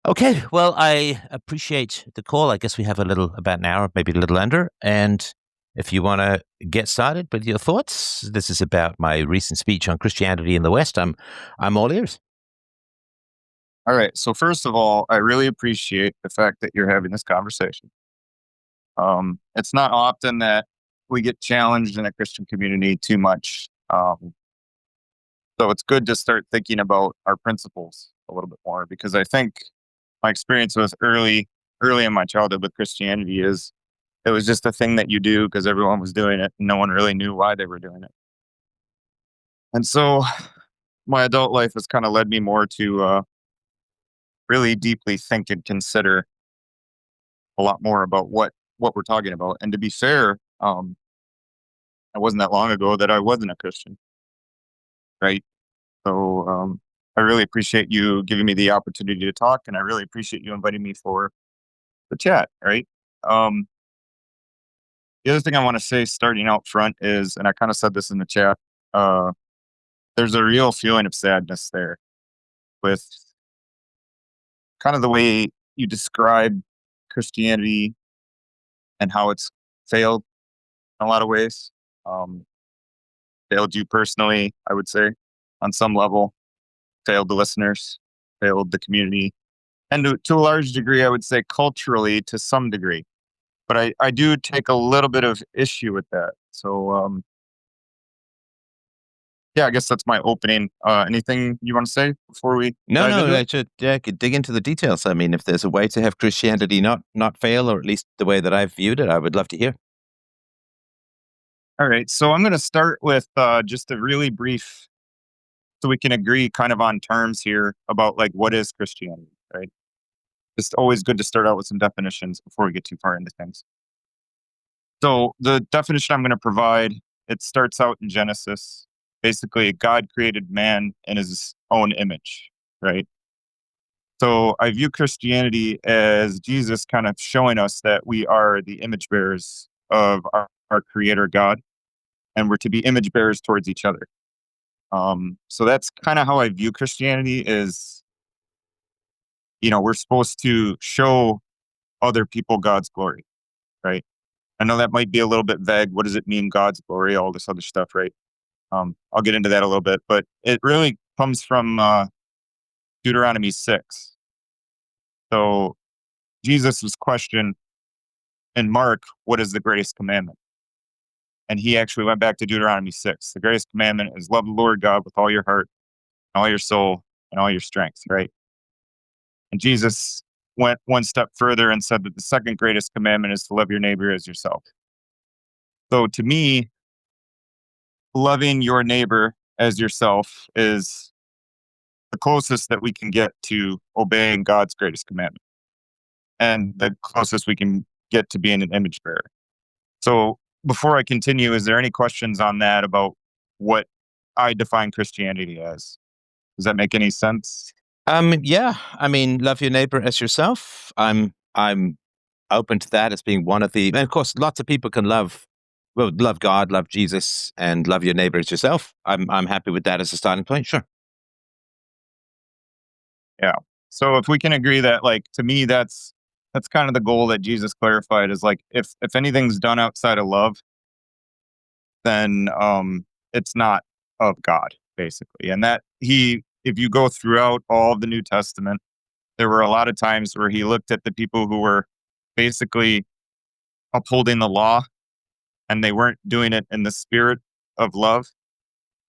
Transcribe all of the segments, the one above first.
Okay, well, I appreciate the call. I guess we have about an hour, maybe a little under. And if you want to get started with your thoughts, this is about my recent speech on Christianity in the West. I'm all ears. All right. So first of all, I really appreciate the fact that you're having this conversation. It's not often that we get challenged in a Christian community too much. So it's good to start thinking about our principles a little bit more because I think my experience was early in my childhood with Christianity is it was just a thing that you do because everyone was doing it and no one really knew why they were doing it. And so my adult life has kind of led me more to really deeply think and consider a lot more about what we're talking about. And to be fair, it wasn't that long ago that I wasn't a Christian, right? So I really appreciate you giving me the opportunity to talk, and I really appreciate you inviting me for the chat. Right. Um, the other thing I want to say, starting out front, is, and I kind of said this in the chat. Uh, there's a real feeling of sadness there with kind of the way you describe Christianity and how it's failed in a lot of ways. Um, Failed you personally, I would say, on some level, failed the listeners, failed the community, and to a large degree, I would say culturally to some degree. But I do take a little bit of issue with that. So, yeah, I guess that's my opening. Anything you want to say before we No, dive into no, it? I should could dig into the details. I mean, if there's a way to have Christianity not fail, or at least the way that I've viewed it, I would love to hear. All right. So I'm going to start with just a really brief, so we can agree kind of on terms here about like what is Christianity, right? It's always good to start out with some definitions before we get too far into things. So the definition I'm going to provide, it starts out in Genesis. Basically, God created man in his own image, right? So I view Christianity as Jesus kind of showing us that we are the image bearers of our creator God, and we're to be image bearers towards each other. So that's kind of how I view Christianity is, we're supposed to show other people God's glory, right? I know that might be a little bit vague. What does it mean, God's glory? All this other stuff, right? I'll get into that a little bit, but it really comes from Deuteronomy 6. So Jesus was questioned in Mark, what is the greatest commandment? And he actually went back to Deuteronomy 6. The greatest commandment is love the Lord God with all your heart, all your soul, and all your strength, right? And Jesus went one step further and said that the second greatest commandment is to love your neighbor as yourself. So to me, loving your neighbor as yourself is the closest that we can get to obeying God's greatest commandment and the closest we can get to being an image bearer. So before I continue, is there any questions on that about what I define Christianity as? Does that make any sense? Yeah, I mean, love your neighbor as yourself. I'm open to that as being one of the. And of course, lots of people can love God, love Jesus, and love your neighbor as yourself. I'm happy with that as a starting point. Sure. Yeah. So if we can agree that, like, to me, that's kind of the goal that Jesus clarified is like if anything's done outside of love, then it's not of God, basically. And that if you go throughout all of the New Testament, there were a lot of times where he looked at the people who were basically upholding the law and they weren't doing it in the spirit of love.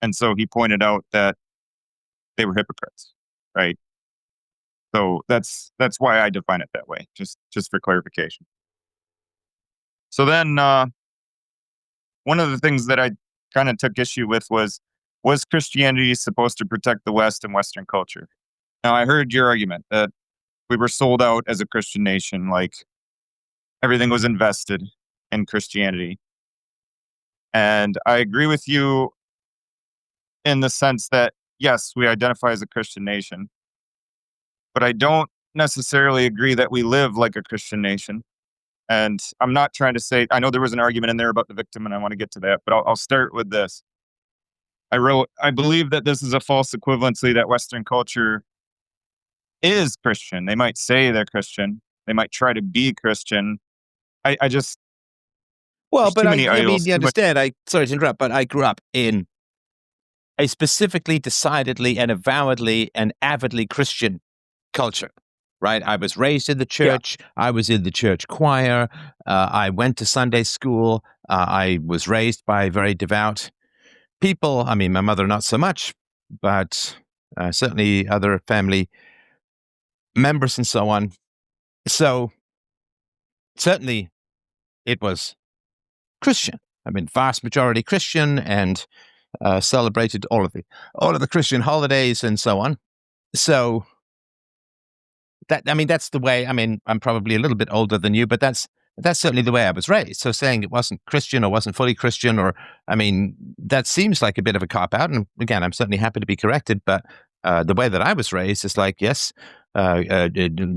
And so he pointed out that they were hypocrites, right? So that's why I define it that way, just for clarification. So then one of the things that I kind of took issue with was Christianity supposed to protect the West and Western culture? Now I heard your argument that we were sold out as a Christian nation, like everything was invested in Christianity. And I agree with you in the sense that, yes, we identify as a Christian nation, but I don't necessarily agree that we live like a Christian nation. And I'm not trying to say, I know there was an argument in there about the victim, and I want to get to that, but I'll start with this. I believe that this is a false equivalency that Western culture is Christian. They might say they're Christian. They might try to be Christian. I just Well, there's but too I many mean, idols, you too much. understand. Sorry to interrupt, but I grew up in a specifically, decidedly, and avowedly and avidly Christian culture, right? I was raised in the Yeah, church. I was in the church choir. I went to Sunday school. I was raised by very devout people. I mean, my mother, not so much, but certainly other family members and so on. So certainly it was Christian. I mean, vast majority Christian, and celebrated all of the Christian holidays and so on. So that's the way. I mean, I'm probably a little bit older than you, but that's certainly the way I was raised. So saying it wasn't Christian or wasn't fully Christian, or I mean, that seems like a bit of a cop out. And again, I'm certainly happy to be corrected, but the way that I was raised is like, yes,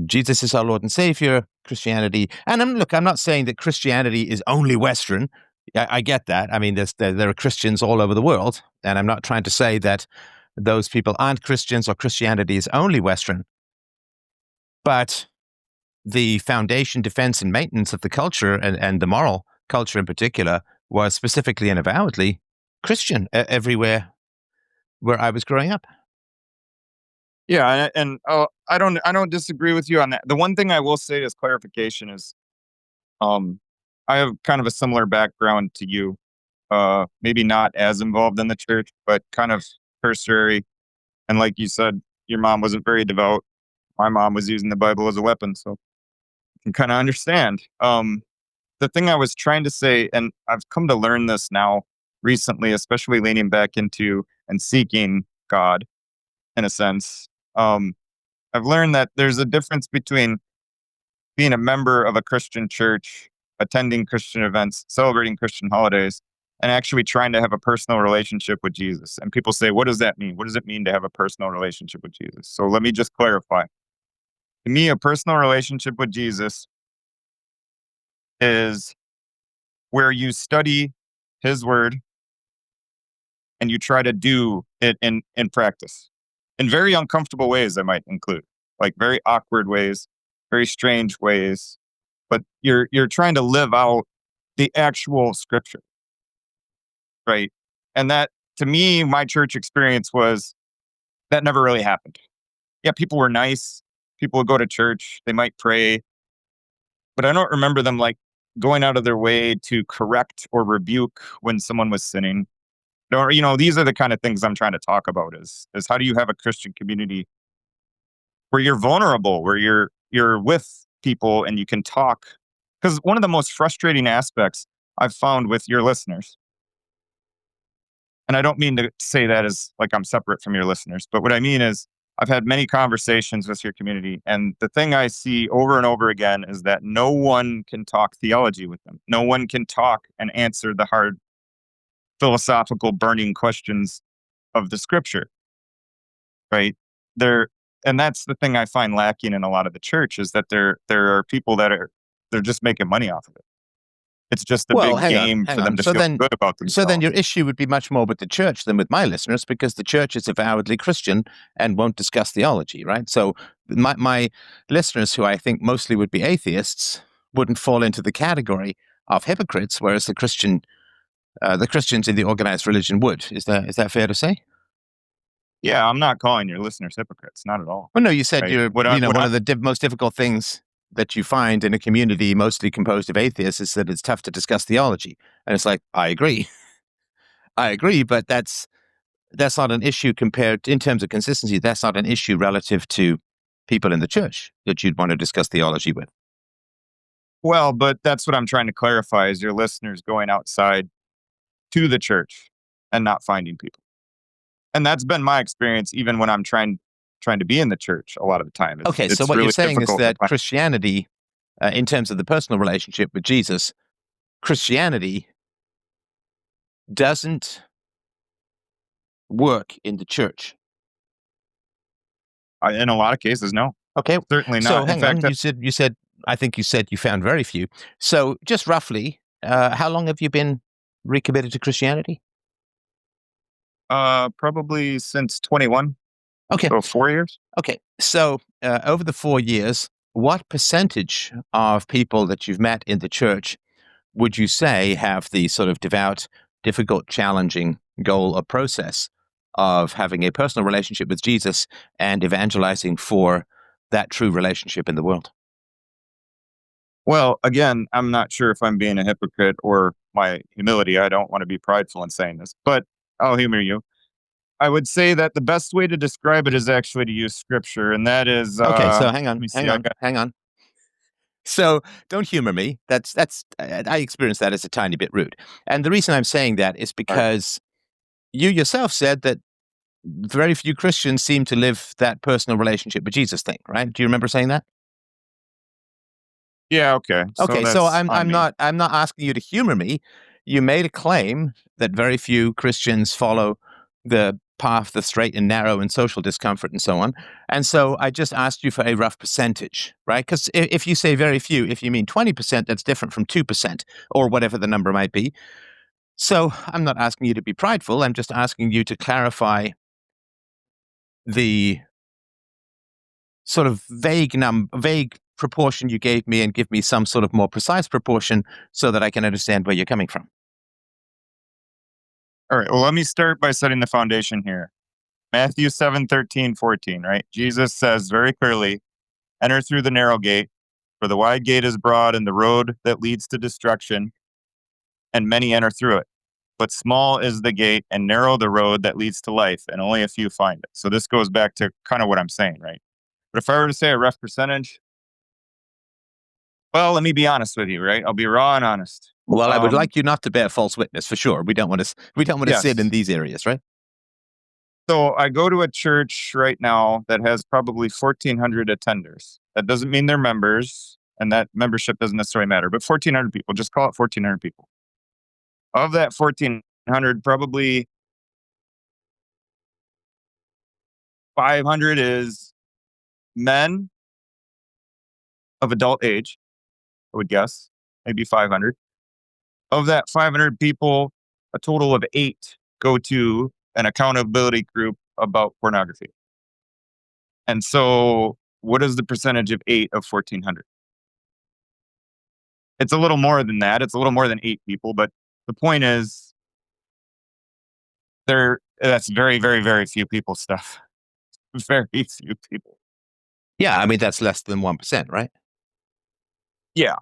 Jesus is our Lord and Savior. Christianity, and I'm not saying that Christianity is only Western. I get that. I mean, there are Christians all over the world, and I'm not trying to say that those people aren't Christians or Christianity is only Western. But the foundation, defense, and maintenance of the culture, and the moral culture in particular, was specifically and avowedly Christian everywhere where I was growing up. yeah, and I don't disagree with you on that. The one thing I will say as clarification is, um, I have kind of a similar background to you. Maybe not as involved in the church, but kind of cursory. And like you said, your mom wasn't very devout. My mom was using the Bible as a weapon, so I can kind of understand. The thing I was trying to say, and I've come to learn this now recently, especially leaning back into and seeking God in a sense. Um, I've learned that there's a difference between being a member of a Christian church, attending Christian events, celebrating Christian holidays, and actually trying to have a personal relationship with Jesus. And people say, what does that mean? What does it mean to have a personal relationship with Jesus? So let me just clarify. To me, a personal relationship with Jesus is where you study his word and you try to do it in practice in very uncomfortable ways, I might include, like very awkward ways, very strange ways, but you're trying to live out the actual scripture, right? And that, to me, my church experience was that never really happened. Yeah, people were nice, people would go to church, they might pray, but I don't remember them like going out of their way to correct or rebuke when someone was sinning. Or, these are the kind of things I'm trying to talk about is how do you have a Christian community where you're vulnerable, where you're with people and you can talk. Because one of the most frustrating aspects I've found with your listeners, and I don't mean to say that as like I'm separate from your listeners, but what I mean is I've had many conversations with your community, and the thing I see over and over again is that no one can talk theology with them. No one can talk and answer the hard philosophical burning questions of the scripture, right? There, and that's the thing I find lacking in a lot of the church is that there are people that they're just making money off of it. It's just a Well, big game hang for them on. to feel good about So then themselves. your issue would be much more with the church than with my listeners, because the church is avowedly Christian and won't discuss theology, right? So my listeners, who I think mostly would be atheists, wouldn't fall into the category of hypocrites, whereas the Christians in the organized religion would. Is that fair to say? Yeah, I'm not calling your listeners hypocrites, not at all. Well, no, you said Right? What I what one I of the most difficult things that you find in a community mostly composed of atheists is that it's tough to discuss theology. And it's like, I agree. I agree, but that's not an issue compared in terms of consistency. That's not an issue relative to people in the church that you'd want to discuss theology with. well, but that's what I'm trying to clarify is your listeners going outside to the church and not finding people. And that's been my experience even when I'm trying to be in the church a lot of the time. It's Okay, so it's what you're really saying is difficult to that find. Christianity, in terms of the personal relationship with Jesus, Christianity doesn't work in the church. In a lot of cases, no. Okay, Certainly so not. In hang on. fact, You said I think you said you found very few. So just roughly, how long have you been recommitted to Christianity? probably since 21. Okay. So 4 years? Okay. So over the 4 years, what percentage of people that you've met in the church would you say have the sort of devout, difficult, challenging goal or process of having a personal relationship with Jesus and evangelizing for that true relationship in the world? Well, again, I'm not sure if I'm being a hypocrite or my humility. I don't want to be prideful in saying this, but I'll humor you. I would say that the best way to describe it is actually to use scripture, and that is, Okay, so hang let on, me hang see, I on, got, hang on. So don't humor me. That's I experience that as a tiny bit rude. And the reason I'm saying that is all right. because you yourself said that very few Christians seem to live that personal relationship with Jesus thing, right? Do you remember saying that? Yeah, okay. So Okay, so that's I'm on I'm me. not I'm not asking you to humor me. You made a claim that very few Christians follow the path, the straight and narrow, and social discomfort, and so on. And so I just asked you for a rough percentage, right? Because if you say very few, if you mean 20%, that's different from 2% or whatever the number might be. So I'm not asking you to be prideful. I'm just asking you to clarify the sort of vague proportion you gave me and give me some sort of more precise proportion so that I can understand where you're coming from. All right. Well, let me start by setting the foundation here. Matthew 7:13, 14, right? Jesus says very clearly, enter through the narrow gate, for the wide gate is broad and the road that leads to destruction, and many enter through it. But small is the gate and narrow the road that leads to life, and only a few find it. So this goes back to kind of what I'm saying, right? But if I were to say a rough percentage, well, let me be honest with you, right? I'll be raw and honest. Well, I would like you not to bear false witness for sure. We don't want to sin in Yes. these areas, right? So I go to a church right now that has probably 1,400 attenders. That doesn't mean they're members, and that membership doesn't necessarily matter, but 1,400 people, just call it 1,400 people. Of that 1,400, probably 500 is men of adult age, I would guess, maybe 500. Of that 500 people, a total of 8 go to an accountability group about pornography. And so, what is the percentage of 8 of 1,400? It's a little more than that. It's a little more than 8 people, but the point is that's very, very, very few people stuff. Very few people. Yeah, I mean that's less than 1%, right? Yeah.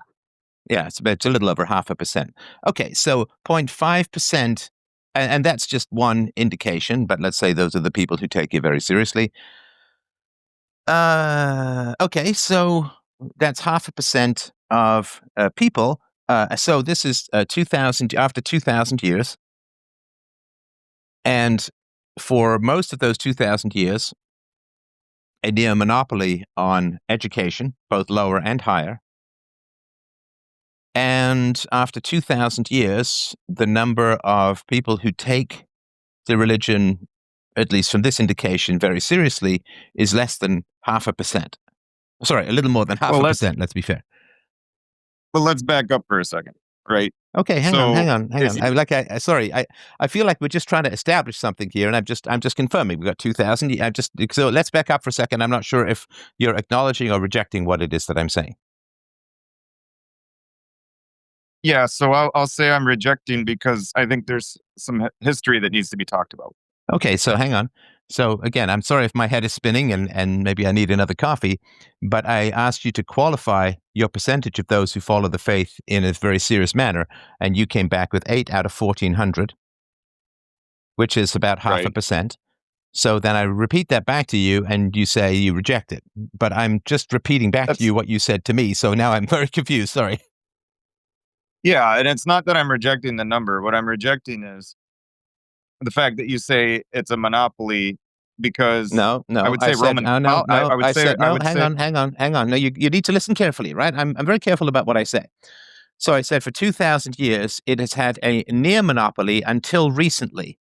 Yeah, it's a little over 0.5%. Okay, so 0.5%, and that's just one indication, but let's say those are the people who take you very seriously. Okay, so that's 0.5% of people. So this is 2,000 after 2,000 years, and for most of those 2,000 years, a near monopoly on education, both lower and higher. And after 2,000 years, the number of people who take the religion, at least from this indication, very seriously, is less than 0.5%. Sorry, a little more than half Well, a let's percent, let's be fair. let's back up for a second, right? Okay, hang on, hang So, on, hang if on. you Sorry, I feel like we're just trying to establish something here, and I'm just confirming. We've got 2,000. So let's back up for a second. I'm not sure if you're acknowledging or rejecting what it is that I'm saying. Yeah, so I'll say I'm rejecting because I think there's some history that needs to be talked about. Okay, so hang on. So again, I'm sorry if my head is spinning and maybe I need another coffee, but I asked you to qualify your percentage of those who follow the faith in a very serious manner, and you came back with 8 out of 1,400, which is about half a Right. percent. So then I repeat that back to you, and you say you reject it. But I'm just repeating back to That's you what you said to me, so now I'm very confused. Sorry. Yeah, and it's not that I'm rejecting the number. What I'm rejecting is the fact that you say it's a monopoly because No, I no. would I say said, Roman. oh, no, no. I would I say said, no, hang say on, hang on, hang on. No, you need to listen carefully, right? I'm very careful about what I say. So I said for 2,000 years, it has had a near monopoly until recently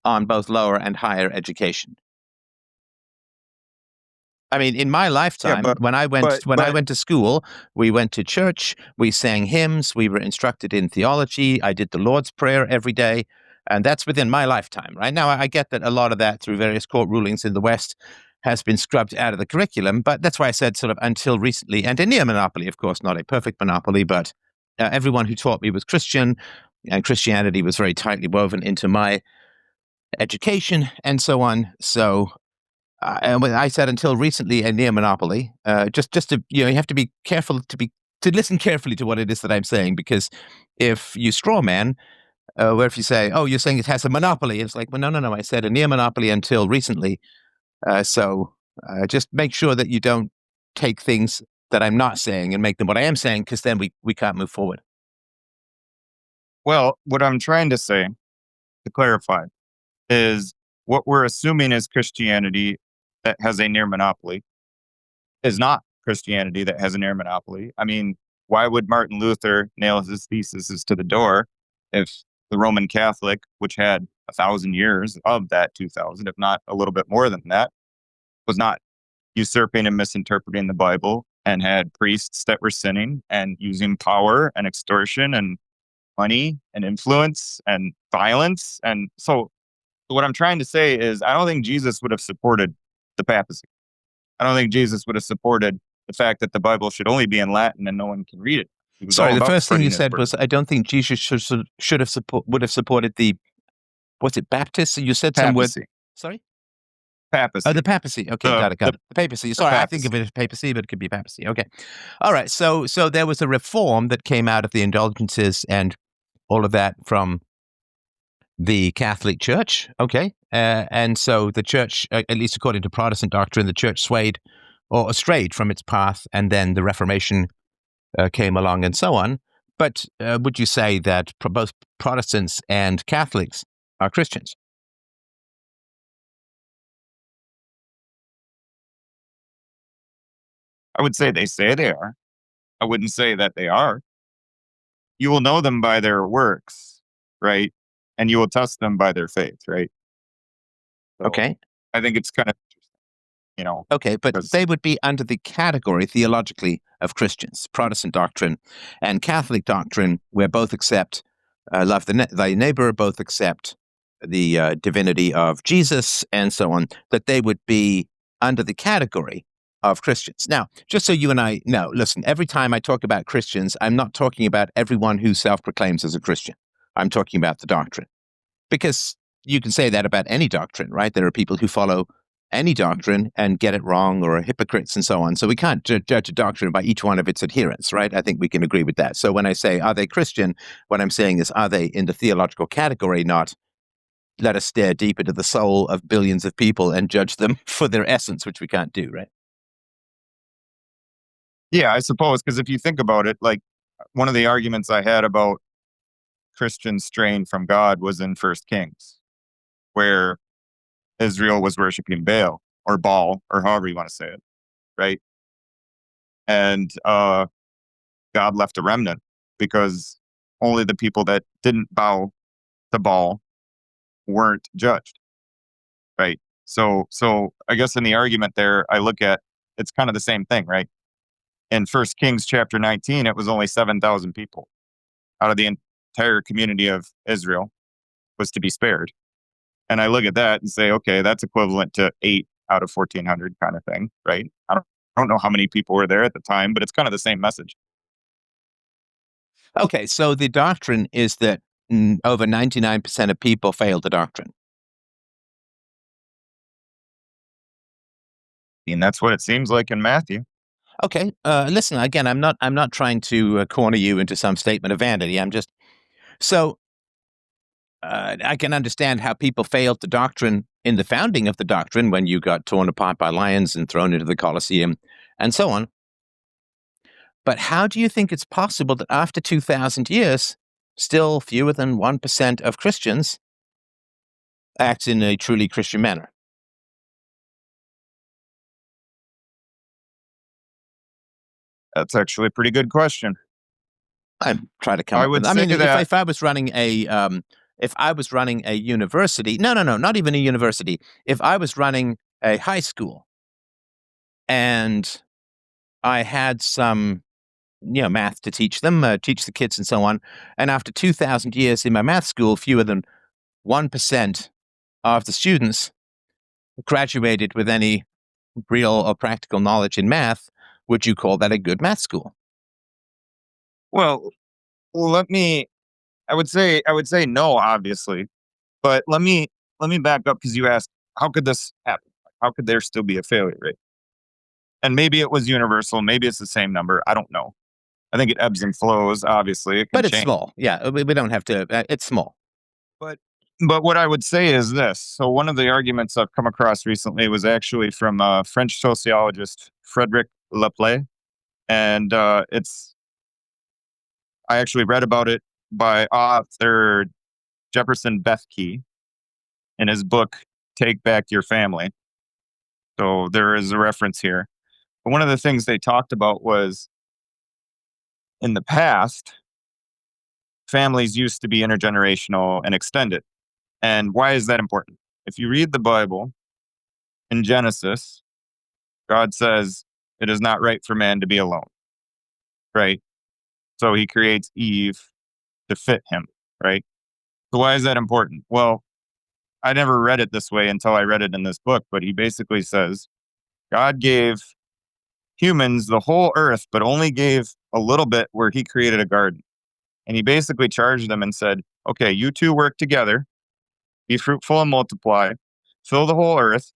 on both lower and higher education. I mean, in my yeah, lifetime, when I went but to school, we went to church, we sang hymns, we were instructed in theology. I did the Lord's Prayer every day. And that's within my lifetime, right? Now, I get that a lot of that through various court rulings in the West has been scrubbed out of the curriculum, but that's why I said sort of until recently, and a near monopoly, of course, not a perfect monopoly, but everyone who taught me was Christian, and Christianity was very tightly woven into my education and so on. So and when I said until recently a near monopoly, just to, you have to be careful to listen carefully to what it is that I'm saying, because if you straw man, where if you say, oh, you're saying it has a monopoly, it's like, well, no, I said a near monopoly until recently. So just make sure that you don't take things that I'm not saying and make them what I am saying, because then we can't move forward. Well, what I'm trying to say, to clarify, is what we're assuming is Christianity that has a near monopoly is not Christianity that has a near monopoly. I mean, why would Martin Luther nail his theses to the door if the Roman Catholic, which had 1,000 years of that 2,000, if not a little bit more than that, was not usurping and misinterpreting the Bible and had priests that were sinning and using power and extortion and money and influence and violence? And so what I'm trying to say is I don't think Jesus would have supported the papacy. I don't think Jesus would have supported the fact that the Bible should only be in Latin and no one can read it. He was Sorry, all the about first thing you spreading his said word. was, I don't think Jesus should have would have supported the, what's it, Baptists? You said some word. Papacy. Sorry? Papacy. Oh, the papacy. Okay, got it. The papacy. Sorry, I think of it as papacy, but it could be papacy. Okay. All right. So there was a reform that came out of the indulgences and all of that from the Catholic Church. Okay. And so the church, at least according to Protestant doctrine, the church swayed or strayed from its path, and then the Reformation came along and so on. But would you say that both Protestants and Catholics are Christians? I would say they are. I wouldn't say that they are. You will know them by their works, right? And you will test them by their faith, right? So Okay. I think it's kind of interesting, Okay, but because they would be under the category theologically of Christians, Protestant doctrine and Catholic doctrine, where both accept love thy neighbor, both accept the divinity of Jesus, and so on, that they would be under the category of Christians. Now, just so you and I know, listen, every time I talk about Christians, I'm not talking about everyone who self-proclaims as a Christian. I'm talking about the doctrine. Because you can say that about any doctrine, right? There are people who follow any doctrine and get it wrong, or are hypocrites and so on. So we can't judge a doctrine by each one of its adherents, right? I think we can agree with that. So when I say, are they Christian? What I'm saying is, are they in the theological category, not let us stare deep into the soul of billions of people and judge them for their essence, which we can't do, right? yeah, I suppose, because if you think about it, like one of the arguments I had about Christians straying from God was in First Kings, where Israel was worshiping Baal, or however you want to say it, right? And God left a remnant because only the people that didn't bow to Baal weren't judged, right? So I guess in the argument there, I look at it's kind of the same thing, right? In First Kings chapter 19, it was only 7,000 people out of the entire community of Israel was to be spared. And I look at that and say, okay, that's equivalent to 8 out of 1,400 kind of thing, right? I don't know how many people were there at the time, but it's kind of the same message. Okay, so the doctrine is that over 99% of people fail the doctrine. And that's what it seems like in Matthew. Okay, listen, again, I'm not trying to corner you into some statement of vanity. I'm just so I can understand how people failed the doctrine in the founding of the doctrine, when you got torn apart by lions and thrown into the Colosseum and so on. But how do you think it's possible that after 2,000 years, still fewer than 1% of Christians act in a truly Christian manner? That's actually a pretty good question. I'm trying to come I up with. would I say mean, that if I was running a university, no, not even a university. If I was running a high school and I had some, math to teach them, teach the kids and so on, and after 2,000 years in my math school, fewer than 1% of the students graduated with any real or practical knowledge in math, would you call that a good math school? Well, I would say no, obviously. But let me back up because you asked, how could this happen? How could there still be a failure rate? And maybe it was universal, maybe it's the same number. I don't know. I think it ebbs and flows, obviously. It can But it's change. small. Yeah, we don't have to. It's small. But but what I would say is this. So one of the arguments I've come across recently was actually from French sociologist Frederick Laplace, and it's I actually read about it by author Jefferson Bethke in his book "Take Back Your Family." So there is a reference here. But one of the things they talked about was in the past, families used to be intergenerational and extended. And why is that important? If you read the Bible in Genesis, God says it is not right for man to be alone, right? So he creates Eve to fit him, right? So why is that important? Well, I never read it this way until I read it in this book, but he basically says God gave humans the whole earth, but only gave a little bit where he created a garden. And he basically charged them and said, okay, you two work together, be fruitful and multiply, fill the whole earth,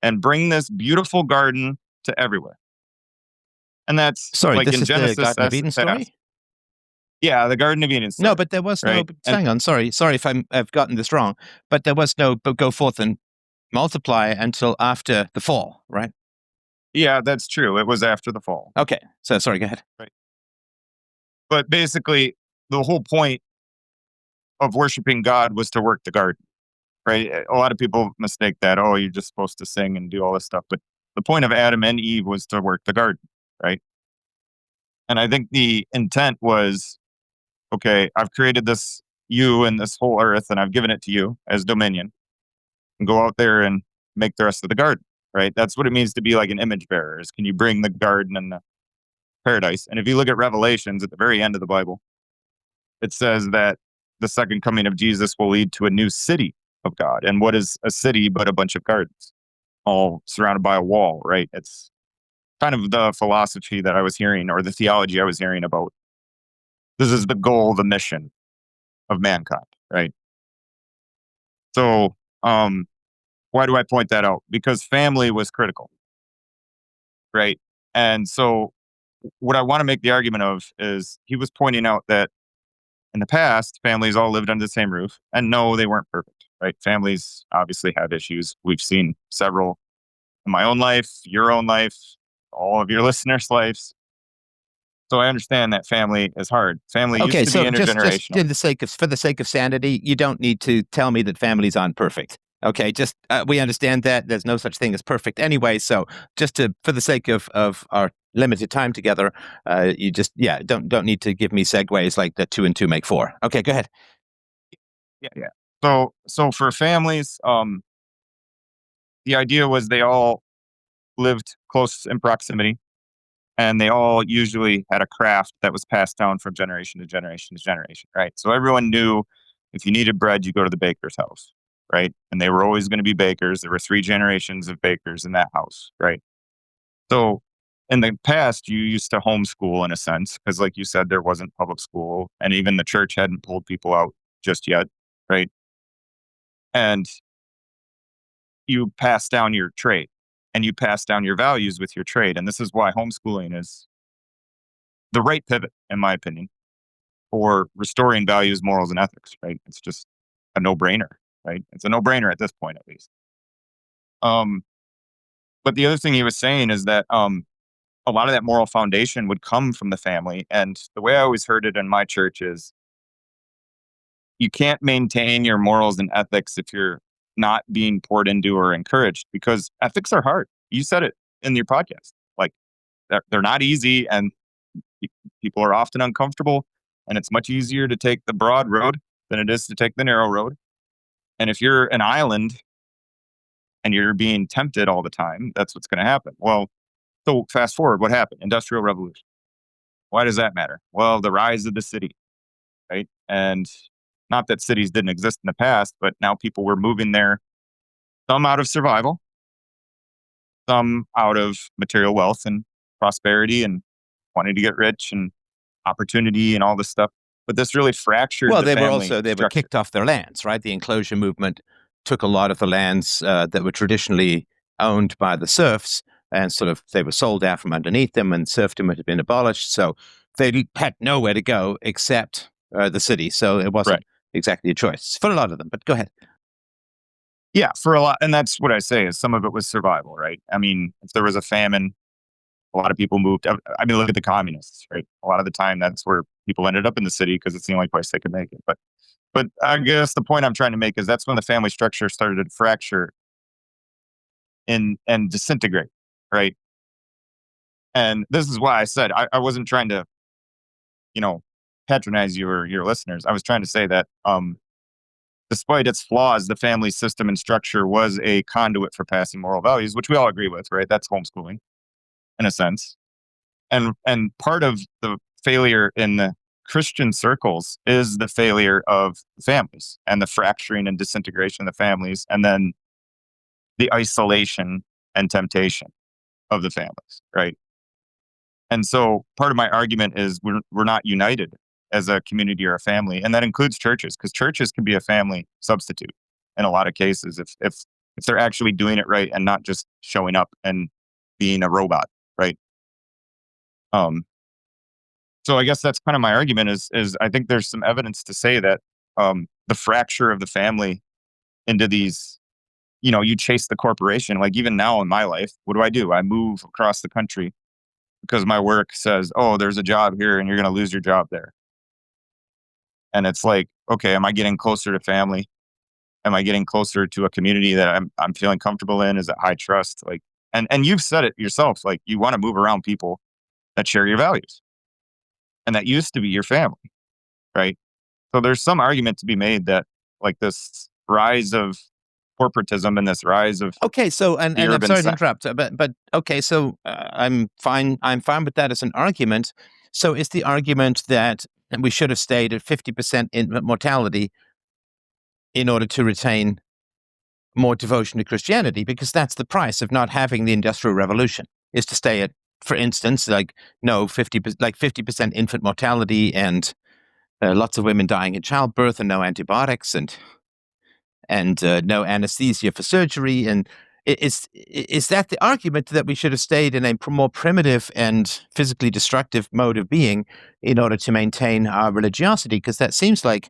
and bring this beautiful garden to everywhere. And that's Sorry, like this in is the Genesis, Garden of that's the Eden past. story? Yeah, the Garden of Eden story. No, but there was no. Right. And Hang on, sorry if I've gotten this wrong. But there was no go forth and multiply until after the fall, right? yeah, that's true. It was after the fall. Okay, so sorry, go ahead. Right. But basically, the whole point of worshiping God was to work the garden. Right. A lot of people mistake that. Oh, you're just supposed to sing and do all this stuff. But the point of Adam and Eve was to work the garden. Right. And I think the intent was, okay, I've created this you and this whole earth, and I've given it to you as dominion. And go out there and make the rest of the garden. Right. That's what it means to be like an image bearer. Is can you bring the garden and the paradise? And if you look at Revelations at the very end of the Bible, it says that the second coming of Jesus will lead to a new city of God. And what is a city but a bunch of gardens, all surrounded by a wall, right? It's kind of the philosophy that I was hearing, or the theology I was hearing about. This is the goal, the mission of mankind, right? So, why do I point that out? Because family was critical, right? And so, what I want to make the argument of is he was pointing out that in the past, families all lived under the same roof. And no, they weren't perfect, right? Families obviously have issues. We've seen several in my own life, your own life, all of your listeners' lives. So I understand that family is hard. Family used Okay, to be so just intergenerational. for the sake of sanity, you don't need to tell me that families aren't perfect. Okay, just we understand that there's no such thing as perfect anyway. So just for the sake of our limited time together, you just don't need to give me segues like that 2 and 2 make 4. Okay, go ahead. Yeah, yeah. So for families, the idea was they all lived close in proximity, and they all usually had a craft that was passed down from generation to generation to generation, right? So everyone knew if you needed bread, you go to the baker's house, right? And they were always going to be bakers. There were three generations of bakers in that house, right? So in the past, you used to homeschool in a sense, because like you said, there wasn't public school, and even the church hadn't pulled people out just yet, right? And you pass down your trade and you pass down your values with your trade. And this is why homeschooling is the right pivot, in my opinion, for restoring values, morals, and ethics, right? It's just a no brainer, right? It's a no brainer at this point, at least. Um, but the other thing he was saying is that a lot of that moral foundation would come from the family. And the way I always heard it in my church is you can't maintain your morals and ethics if you're not being poured into or encouraged, because ethics are hard. You said it in your podcast. Like they're not easy, and pe- people are often uncomfortable, and it's much easier to take the broad road than it is to take the narrow road. And if you're an island and you're being tempted all the time, that's what's going to happen. Well, so fast forward, what happened? Industrial revolution. Why does that matter? Well, the rise of the city, right? And not that cities didn't exist in the past, but now people were moving there, some out of survival, some out of material wealth and prosperity and wanting to get rich and opportunity and all this stuff. But this really fractured Well, the family they were structure. kicked off their lands, right? The enclosure movement took a lot of the lands that were traditionally owned by the serfs, and sort of they were sold out from underneath them, and serfdom had been abolished. So they had nowhere to go except the city. So it wasn't Right. exactly a choice for a lot of them. But go ahead. Yeah, for a lot, and that's what I say is some of it was survival, right? I mean, if there was a famine, a lot of people moved. I mean, look at the communists, right? A lot of the time, that's where people ended up in the city because it's the only place they could make it. But I guess the point I'm trying to make is that's when the family structure started to fracture and disintegrate, right? And this is why I said I wasn't trying to, you know, patronize you or your listeners. I was trying to say that despite its flaws, the family system and structure was a conduit for passing moral values, which we all agree with, right? That's homeschooling in a sense. And part of the failure in the Christian circles is the failure of families and the fracturing and disintegration of the families, and then the isolation and temptation of the families, right? And so part of my argument is we're not united as a community or a family, and that includes churches, because churches can be a family substitute in a lot of cases if they're actually doing it right and not just showing up and being a robot, right? Um, so I guess that's kind of my argument is I think there's some evidence to say that the fracture of the family into these, you chase the corporation. Like even now in my life, what do? I move across the country because my work says, oh, there's a job here and you're going to lose your job there. And it's like, okay, am I getting closer to family? Am I getting closer to a community that I'm feeling comfortable in? Is it high trust? Like, and you've said it yourself, like you want to move around people that share your values, and that used to be your family, right? So there's some argument to be made that like this rise of corporatism and this rise of Okay, so the and I'm urban sorry to center. interrupt, but okay, so I'm fine. I'm fine with that as an argument. So is the argument that we should have stayed at 50% infant mortality in order to retain more devotion to Christianity? Because that's the price of not having the Industrial Revolution, is to stay at, for instance, like no 50% infant mortality and lots of women dying in childbirth and no antibiotics and no anesthesia for surgery. And is that the argument, that we should have stayed in a more primitive and physically destructive mode of being in order to maintain our religiosity? Because that seems like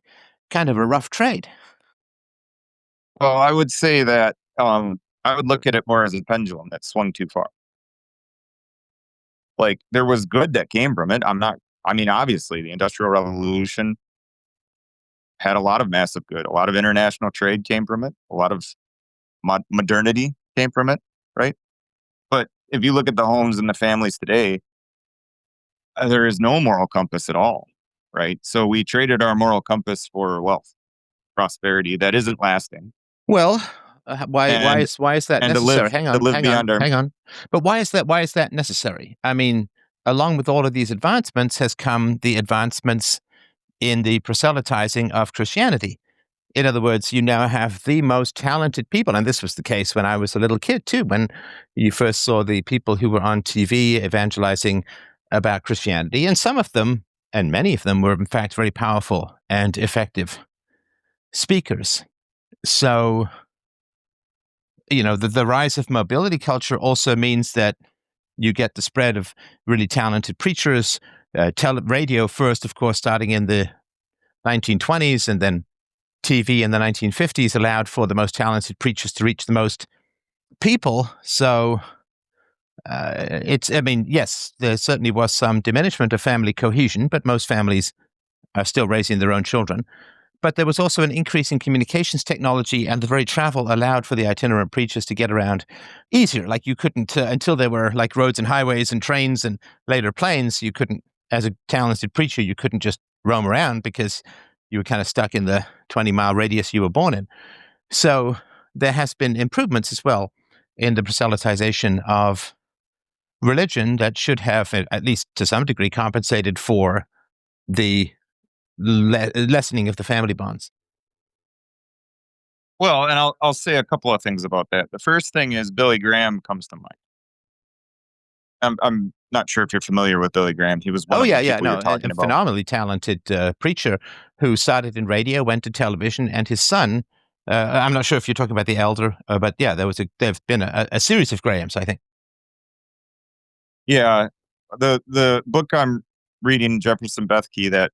kind of a rough trade. Well, I would say that I would look at it more as a pendulum that swung too far. Like there was good that came from it. I mean, obviously, the Industrial Revolution had a lot of massive good. A lot of international trade came from it. A lot of modernity came from it, right? But if you look at the homes and the families today, there is no moral compass at all, right? So we traded our moral compass for wealth, prosperity that isn't lasting, Well, and why is that and necessary? to live beyond our. Hang on. But why is that necessary? I mean, along with all of these advancements has come the advancements in the proselytizing of Christianity. In other words, you now have the most talented people, and this was the case when I was a little kid too. When you first saw the people who were on TV evangelizing about Christianity, and some of them, and many of them, were in fact very powerful and effective speakers. So the rise of mobility culture also means that you get the spread of really talented preachers. Radio first, of course, starting in the 1920s, and then TV in the 1950s allowed for the most talented preachers to reach the most people. So yes, there certainly was some diminishment of family cohesion, but most families are still raising their own children. But there was also an increase in communications technology, and the very travel allowed for the itinerant preachers to get around easier. Like you couldn't, until there were like roads and highways and trains and later planes, you couldn't, as a talented preacher, you couldn't just roam around because you were kind of stuck in the 20-mile radius you were born in. So there has been improvements as well in the proselytization of religion that should have, at least to some degree, compensated for the lessening of the family bonds. Well, and I'll say a couple of things about that. The first thing is Billy Graham comes to mind. I'm not sure if you're familiar with Billy Graham. He was one Oh of the yeah, people you're no, talking a about. phenomenally talented preacher who started in radio, went to television, and his son. I'm not sure if you're talking about the elder, but yeah, there've been a series of Grahams, I think. Yeah, the book I'm reading, Jefferson Bethke, that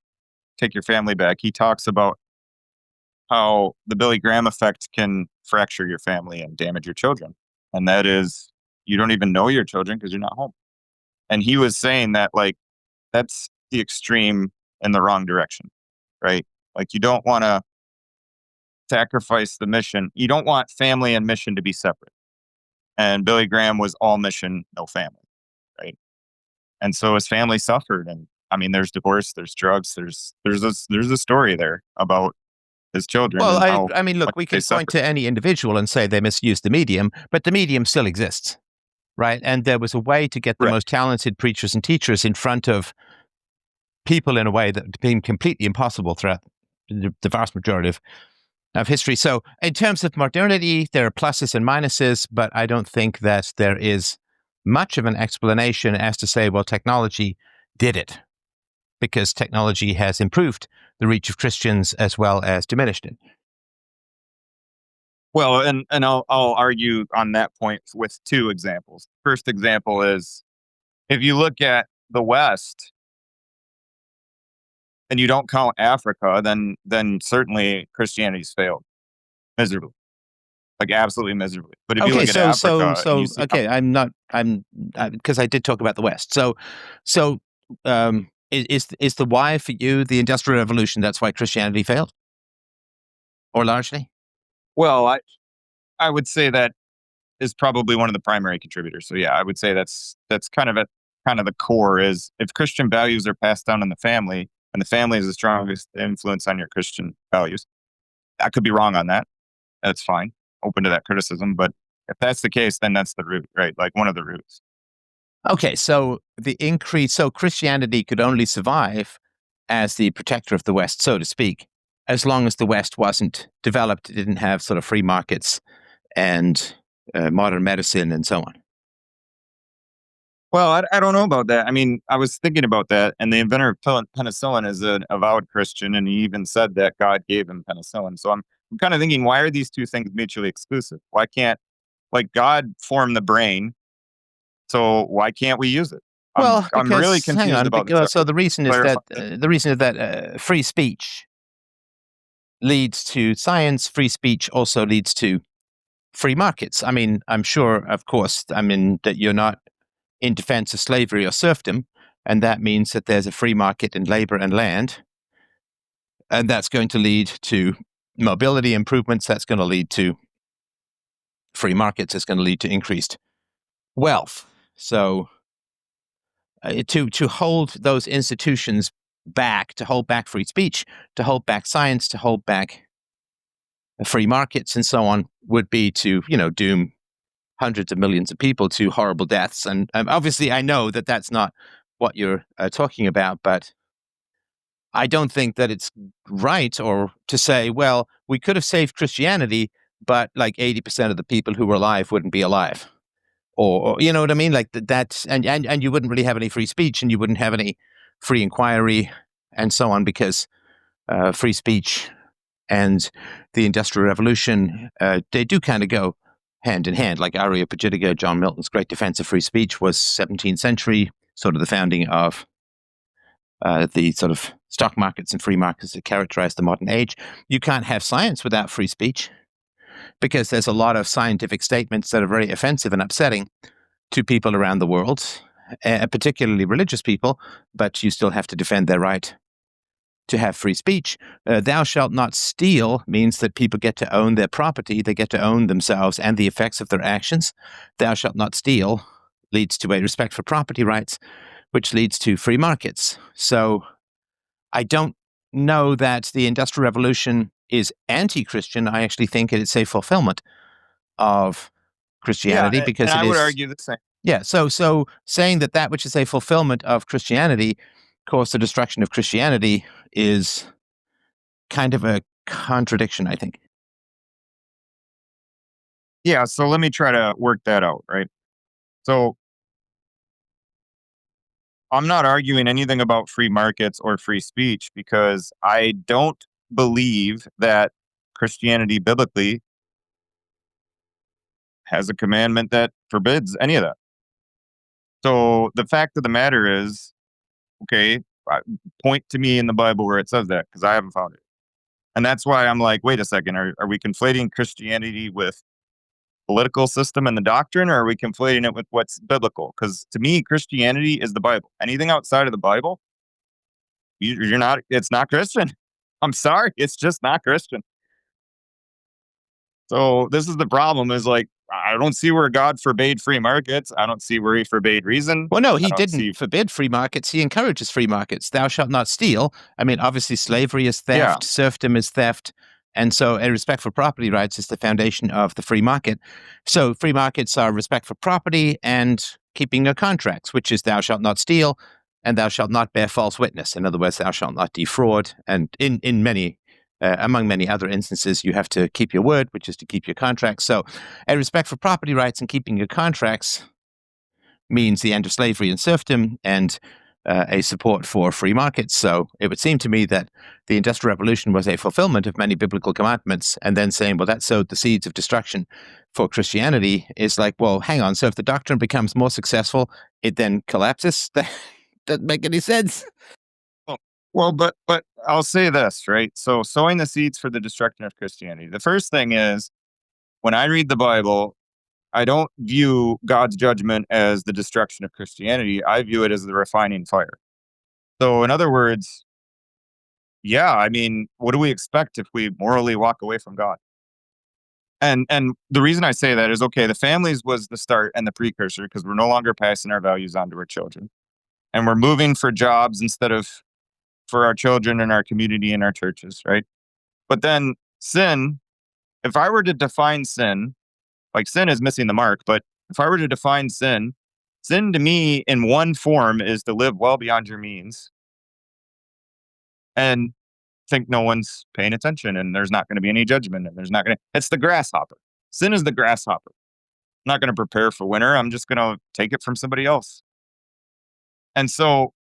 Take Your Family Back, he talks about how the Billy Graham effect can fracture your family and damage your children. And that is, you don't even know your children because you're not home. And he was saying that, like, that's the extreme in the wrong direction, right? Like, you don't want to sacrifice the mission. You don't want family and mission to be separate. And Billy Graham was all mission, no family, right? And so his family suffered. And I mean, there's divorce, there's drugs, there's a story there about his children Well, and how I mean, look, much we they can point suffered. to any individual and say they misused the medium, but the medium still exists, right? And there was a way to get the Right. most talented preachers and teachers in front of people in a way that became completely impossible throughout the vast majority of history. So, in terms of modernity, there are pluses and minuses, but I don't think that there is much of an explanation as to say, well, technology did it, because technology has improved the reach of Christians as well as diminished it. Well, and I'll argue on that point with two examples. First example is, if you look at the West and you don't count Africa, then certainly Christianity's failed miserably, like absolutely miserably. But if you Okay, look at Africa and you see how, okay, I'm because I did talk about the West. Is the why for you the Industrial Revolution? That's why Christianity failed, or largely? well, I would say that is probably one of the primary contributors. So yeah, I would say that's kind of the core is, if Christian values are passed down in the family and the family is the strongest influence on your Christian values. I could be wrong on that. That's fine. Open to that criticism. But if that's the case, then that's the root, right? Like one of the roots. Okay, so Christianity could only survive as the protector of the West, so to speak, as long as the West wasn't developed, it didn't have sort of free markets and modern medicine and so on. Well, I don't know about that. I mean, I was thinking about that, and the inventor of penicillin is an avowed Christian, and he even said that God gave him penicillin. So I'm kind of thinking, why are these two things mutually exclusive? Why can't, like, God formed the brain, so why can't we use it? I'm Well, I'm really because hang confused on, about this. I so would the reason is clarify that this. free speech leads to science. Free speech also leads to free markets. I mean, I'm sure, of course, I mean that you're not in defense of slavery or serfdom, and that means that there's a free market in labor and land, and that's going to lead to mobility improvements. That's going to lead to free markets. It's going to lead to increased wealth. So to hold those institutions back, to hold back free speech, to hold back science, to hold back free markets, and so on, would be to doom hundreds of millions of people to horrible deaths. And obviously, I know that that's not what you're talking about, but I don't think that it's right or to say, well, we could have saved Christianity, but like 80% of the people who were alive wouldn't be alive. Or you know what I mean? Like that's, and you wouldn't really have any free speech and you wouldn't have any free inquiry and so on, because free speech and the Industrial Revolution, they do kind of go hand in hand. Like Areopagitica, John Milton's great defense of free speech, was 17th century, sort of the founding of the sort of stock markets and free markets that characterize the modern age. You can't have science without free speech, because there's a lot of scientific statements that are very offensive and upsetting to people around the world, particularly religious people, but you still have to defend their right to have free speech. Thou shalt not steal means that people get to own their property, they get to own themselves and the effects of their actions. Thou shalt not steal leads to a respect for property rights, which leads to free markets. So I don't know that the Industrial Revolution is anti-Christian. I actually think it's a fulfillment of Yeah, Christianity, and because it I would is. argue the same. Yeah, so saying that which is a fulfillment of Christianity caused the destruction of Christianity is kind of a contradiction, I think. Yeah, so let me try to work that out, right? So I'm not arguing anything about free markets or free speech because I don't believe that Christianity biblically has a commandment that forbids any of that. So the fact of the matter is, okay, point to me in the Bible where it says that because I haven't found it. And that's why I'm like, wait a second, are we conflating Christianity with political system and the doctrine, or are we conflating it with what's biblical? Because to me, Christianity is the Bible. Anything outside of the Bible, you're not. It's not Christian. I'm sorry, it's just not Christian. So this is the problem: is like I don't see where God forbade free markets. I don't see where He forbade reason. Well, no, I he don't didn't see. forbid free markets. He encourages free markets. Thou shalt not steal. I mean, obviously, slavery is Yeah, theft, serfdom is theft. And so, a respect for property rights is the foundation of the free market. So, free markets are respect for property and keeping your contracts, which is thou shalt not steal and thou shalt not bear false witness. In other words, thou shalt not defraud. And in many, among many other instances, you have to keep your word, which is to keep your contracts. So, a respect for property rights and keeping your contracts means the end of slavery and serfdom and a support for free markets. So it would seem to me that the Industrial Revolution was a fulfillment of many biblical commandments, and then saying, well, that sowed the seeds of destruction for Christianity is like, well, hang on. So if the doctrine becomes more successful, it then collapses? That doesn't make any sense. oh, well, but I'll say this, right? So sowing the seeds for the destruction of Christianity. The first thing is when I read the Bible, I don't view God's judgment as the destruction of Christianity. I view it as the refining fire. So, in other words, yeah, I mean, what do we expect if we morally walk away from God? And the reason I say that is okay, the families was the start and the precursor because we're no longer passing our values on to our children. And we're moving for jobs instead of for our children and our community and our churches, right? But then sin, if I were to define sin, like sin is missing the mark, but if I were to define sin, sin to me in one form is to live well beyond your means and think no one's paying attention and there's not going to be any judgment and there's not going to, it's the grasshopper. Sin is the grasshopper. I'm not going to prepare for winter. I'm just going to take it from somebody else. And so,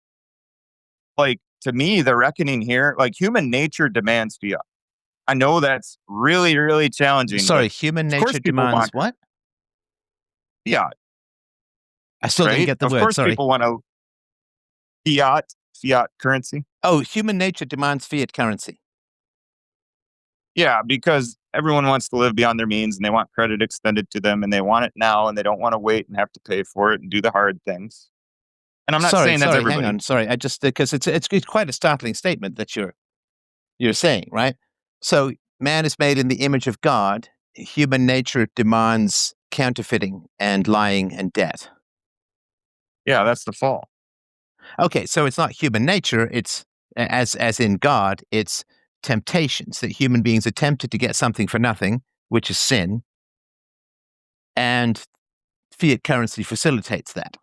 like, to me, the reckoning here, like human nature demands fiat. I know that's really, really challenging, but Sorry, human of course nature people demands want what? fiat, I still didn't right? get the Of word. course Sorry. people want to fiat currency. Oh, human nature demands fiat currency. Yeah, because everyone wants to live beyond their means and they want credit extended to them and they want it now and they don't want to wait and have to pay for it and do the hard things. And I'm not Sorry, saying that's sorry, hang everybody. on. Sorry, I just because it's quite a startling statement that you're saying, right? So man is made in the image of God. Human nature demands counterfeiting and lying and debt. Yeah, that's the fall. Okay, so it's not human nature, it's as in God, it's temptations that human beings are tempted to get something for nothing, which is sin, and fiat currency facilitates that.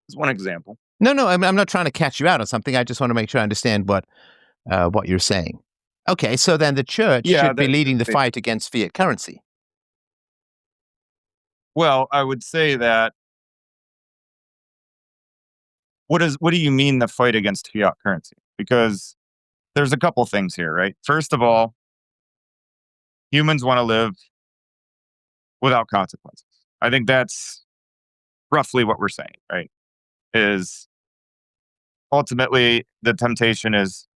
It's one example. No, I'm not trying to catch you out on something. I just want to make sure I understand what you're saying. Okay, so then the church Yeah, should be leading the fight against fiat currency. well, I would say that what do you mean the fight against fiat currency? Because there's a couple things here, right? First of all, humans want to live without consequences. I think that's roughly what we're saying, right? Is ultimately the temptation is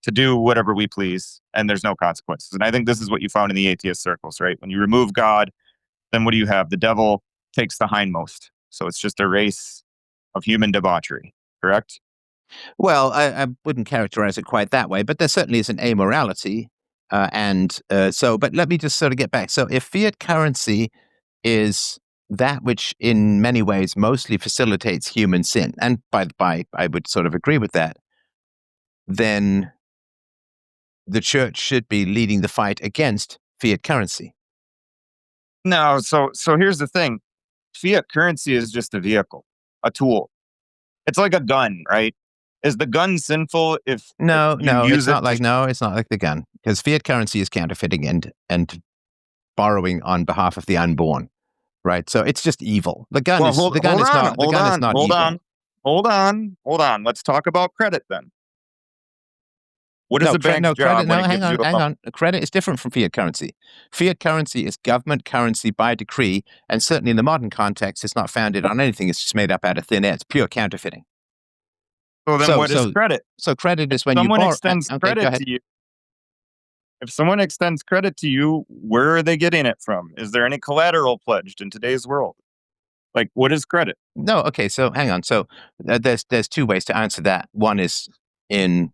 to do whatever we please and there's no consequences. And I think this is what you found in the atheist circles, right? When you remove God, then what do you have? The devil takes the hindmost. So it's just a race of human debauchery, correct? Well, I wouldn't characterize it quite that way, but there certainly is an amorality. But let me just sort of get back. So if fiat currency is that which in many ways mostly facilitates human sin, and by the by, I would sort of agree with that, then the church should be leading the fight against fiat currency. No, so here's the thing. Fiat currency is just a vehicle, a tool. It's like a gun, right? Is the gun sinful if No, you no, use it's not it like to? no, it's not like the gun, because fiat currency is counterfeiting and borrowing on behalf of the unborn, right? So it's just evil. Well, The gun is not hold evil. on, hold on. Let's talk about credit then. What is No, a bank's credit. job when No, it gives you a hang loan? on. Credit is different from fiat currency. Fiat currency is government currency by decree, and certainly in the modern context, it's not founded on anything. It's just made up out of thin air. It's pure counterfeiting. So then, So, what is so, credit? so credit If is when you someone borrow. extends Okay, go credit ahead. to you, if someone extends credit to you, where are they getting it from? Is there any collateral pledged in today's world? Like, what is credit? No, okay. So, hang on. So, there's two ways to answer that. One is in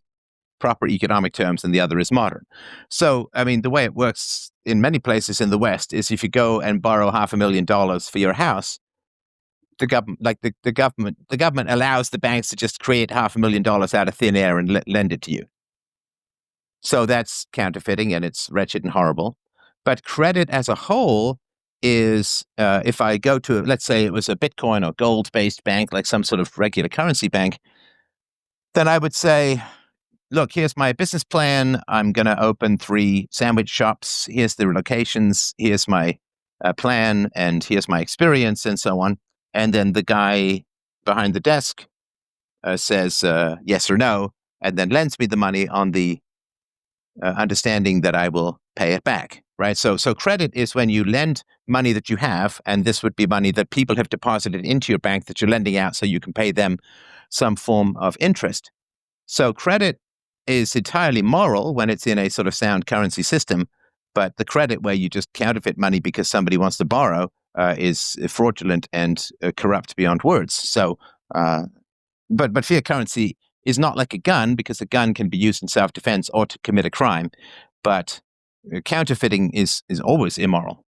proper economic terms, and the other is modern. So, I mean, the way it works in many places in the West is if you go and borrow $500,000 for your house, the government, the government allows the banks to just create $500,000 out of thin air and lend it to you. So that's counterfeiting, and it's wretched and horrible. But credit as a whole is, if I go to, let's say it was a Bitcoin or gold-based bank, like some sort of regular currency bank, then I would say, look, here's my business plan. I'm going to open 3 sandwich shops. Here's the locations. Here's my plan, and here's my experience, and so on. And then the guy behind the desk says yes or no, and then lends me the money on the understanding that I will pay it back. Right. So credit is when you lend money that you have, and this would be money that people have deposited into your bank that you're lending out so you can pay them some form of interest. So credit is entirely moral when it's in a sort of sound currency system, but the credit where you just counterfeit money because somebody wants to borrow is fraudulent and corrupt beyond words. So, but fiat currency is not like a gun, because a gun can be used in self-defense or to commit a crime, but counterfeiting is always immoral.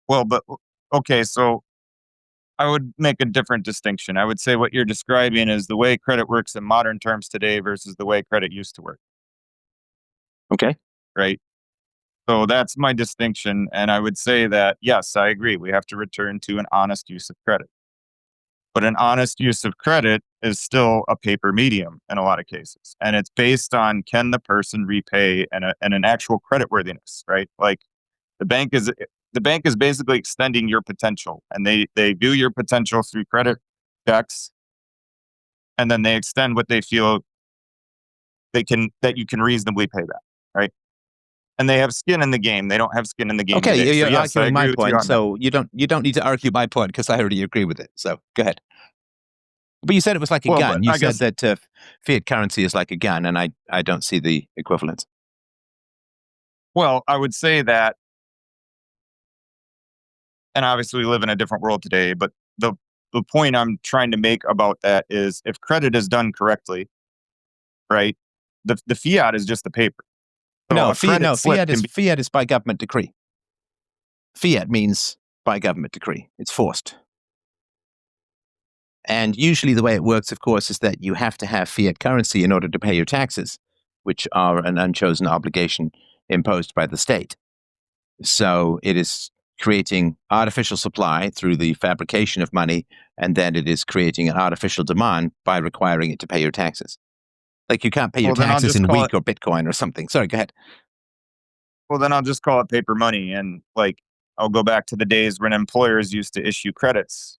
Well, but okay, so I would make a different distinction. I would say what you're describing is the way credit works in modern terms today versus the way credit used to work, Okay. right? So that's my distinction. And I would say that, yes, I agree. We have to return to an honest use of credit. But an honest use of credit is still a paper medium in a lot of cases. And it's based on, can the person repay and an actual creditworthiness, right? Like the bank is basically extending your potential, and they view your potential through credit checks, and then they extend what they feel that you can reasonably pay back, right? And they have skin in the game. They don't have skin in the game Okay, today. So you're yes, I arguing agree my with you point, on that. so you don't need to argue my point because I already agree with it. So go ahead. But you said it was like a Well, gun. but You I said guess that fiat currency is like a gun, and I don't see the equivalence. well, I would say that, and obviously we live in a different world today, but the point I'm trying to make about that is if credit is done correctly, right? The fiat is just the paper. So No, a credit slip can be. fiat is by government decree. Fiat means by government decree. It's forced. And usually the way it works, of course, is that you have to have fiat currency in order to pay your taxes, which are an unchosen obligation imposed by the state. So it is creating artificial supply through the fabrication of money, and then it is creating an artificial demand by requiring it to pay your taxes. Like you can't pay your Well, then I'll taxes just in call it. wheat or Bitcoin or something. Sorry, go ahead. Well, then I'll just call it paper money, and like I'll go back to the days when employers used to issue credits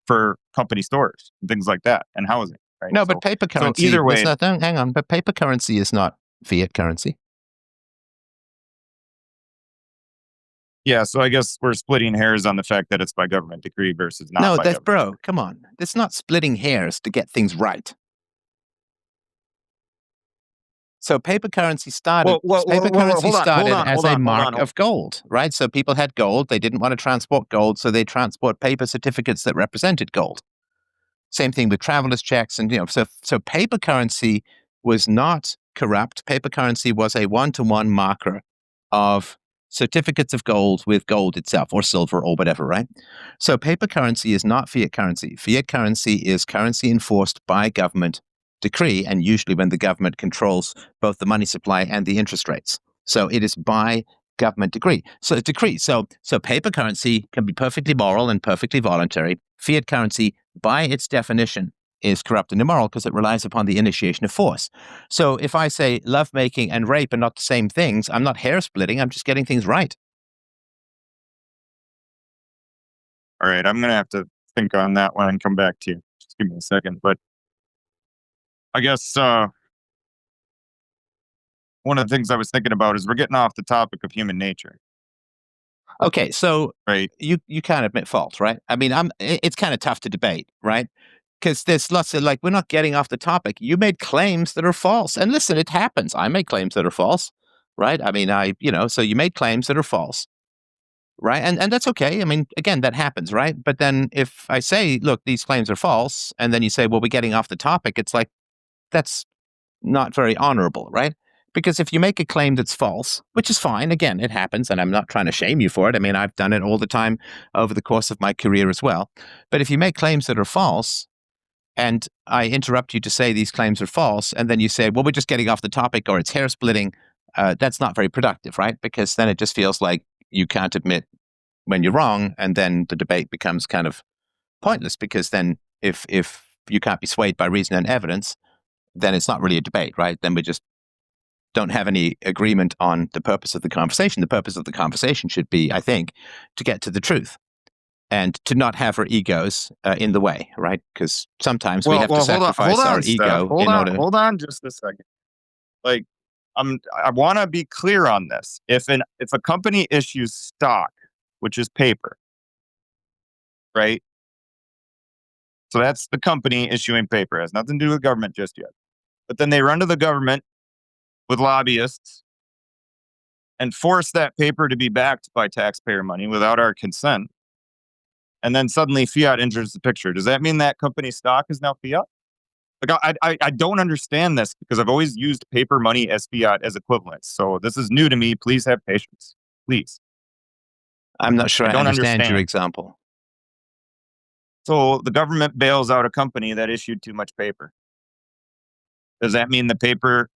for company stores and things like that, and housing, right? No, but So paper so currency, either way, hang on, but paper currency is not fiat currency. yeah. So I guess we're splitting hairs on the fact that it's by government decree versus not No, by that's, government. bro, come on. It's not splitting hairs to get things right. So paper currency started as a mark of gold, right? So people had gold. They didn't want to transport gold, so they transport paper certificates that represented gold. Same thing with traveler's checks. And, so paper currency was not corrupt. Paper currency was a one-to-one marker of certificates of gold with gold itself or silver or whatever, right? So paper currency is not fiat currency. Fiat currency is currency enforced by government decree, and usually when the government controls both the money supply and the interest rates. So it is by government decree. So paper currency can be perfectly moral and perfectly voluntary. Fiat currency, by its definition, is corrupt and immoral because it relies upon the initiation of force. So if I say lovemaking and rape are not the same things, I'm not hair splitting, I'm just getting things right. All right, I'm gonna have to think on that one and come back to you. Just give me a second. But I guess one of the things I was thinking about is we're getting off the topic of human nature, Okay, so right? you can't admit fault, right? I mean, it's kind of tough to debate, right? Because there's lots of we're not getting off the topic. You made claims that are false, and listen, it happens. I make claims that are false, right? I mean, so you made claims that are false, right? And that's okay. I mean, again, that happens, right? But then if I say, look, these claims are false, and then you say, well, we're getting off the topic, it's like that's not very honorable, right? Because if you make a claim that's false, which is fine, again, it happens, and I'm not trying to shame you for it. I mean, I've done it all the time over the course of my career as well. But if you make claims that are false, and I interrupt you to say these claims are false, and then you say, well, we're just getting off the topic, or it's hair splitting, that's not very productive, right? Because then it just feels like you can't admit when you're wrong, and then the debate becomes kind of pointless, because then if you can't be swayed by reason and evidence, then it's not really a debate, right? Then we just don't have any agreement on the purpose of the conversation. The purpose of the conversation should be, I think, to get to the truth and to not have our egos in the way, right? Because sometimes we have to sacrifice our ego in order. Hold on, just a second. Like, I want to be clear on this. If a company issues stock, which is paper, right? So that's the company issuing paper. It has nothing to do with government just yet. But then they run to the government with lobbyists and force that paper to be backed by taxpayer money without our consent. And then suddenly fiat enters the picture. Does that mean that company stock is now fiat? Like, I don't understand this because I've always used paper money as fiat as equivalents. So this is new to me. Please have patience. Please. I'm not sure I I don't understand your understand. example. So the government bails out a company that issued too much paper. Does that mean the paper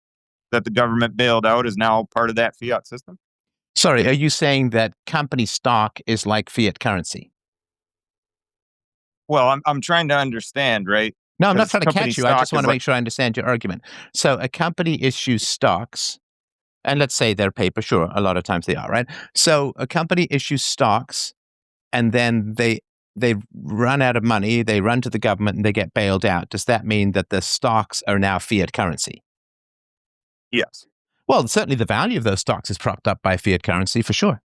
that the government bailed out is now part of that fiat system? Sorry, are you saying that company stock is like fiat currency? Well, I'm trying to understand, right? No, I'm not Because trying to company catch you. I stock just want is to like, make sure I understand your argument. So a company issues stocks, and let's say they're paper. Sure, a lot of times they are, right? So a company issues stocks, and then they run out of money. They run to the government, and they get bailed out. Does that mean that the stocks are now fiat currency? yes. Well, certainly the value of those stocks is propped up by fiat currency for sure.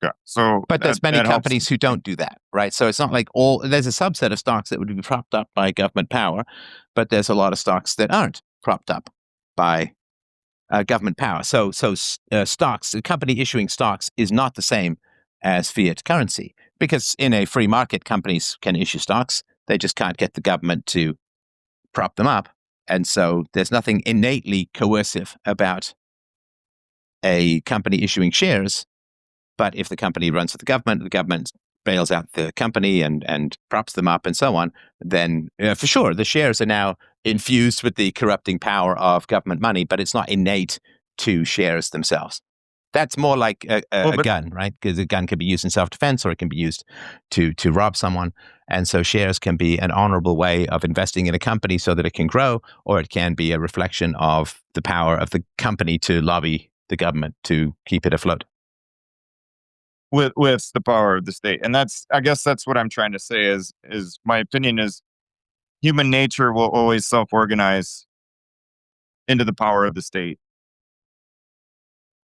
Yeah. So But there's many that helps. companies who don't do that, right? So it's not like there's a subset of stocks that would be propped up by government power, but there's a lot of stocks that aren't propped up by government power. So stocks, a company issuing stocks is not the same as fiat currency, because in a free market, companies can issue stocks. They just can't get the government to prop them up. And so there's nothing innately coercive about a company issuing shares. But if the company runs for the government bails out the company and props them up and so on, then for sure the shares are now infused with the corrupting power of government money, but it's not innate to shares themselves. That's more like a gun, right? Because a gun can be used in self-defense, or it can be used to rob someone. And so shares can be an honorable way of investing in a company so that it can grow, or it can be a reflection of the power of the company to lobby the government to keep it afloat. With the power of the state. And I guess that's what I'm trying to say is my opinion is human nature will always self-organize into the power of the state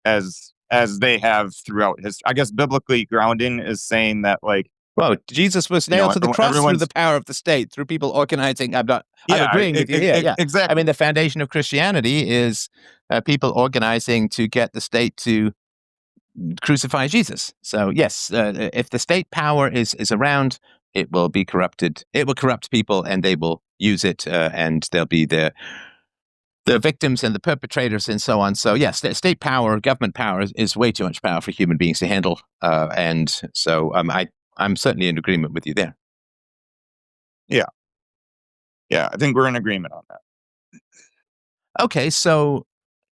as they have throughout history. I guess biblically grounding is saying that, like, Well, Jesus was nailed to the cross through everyone's, the power of the state, through people organizing. I'm yeah, agreeing with you here. Yeah. I exactly. mean, the foundation of Christianity is people organizing to get the state to crucify Jesus. So yes, if the state power is around, it will be corrupted. It will corrupt people, and they will use it, and they'll be the victims and the perpetrators and so on. So yes, state power, government power is way too much power for human beings to handle. And so I'm certainly in agreement with you there. Yeah. Yeah. I think we're in agreement on that. Okay, so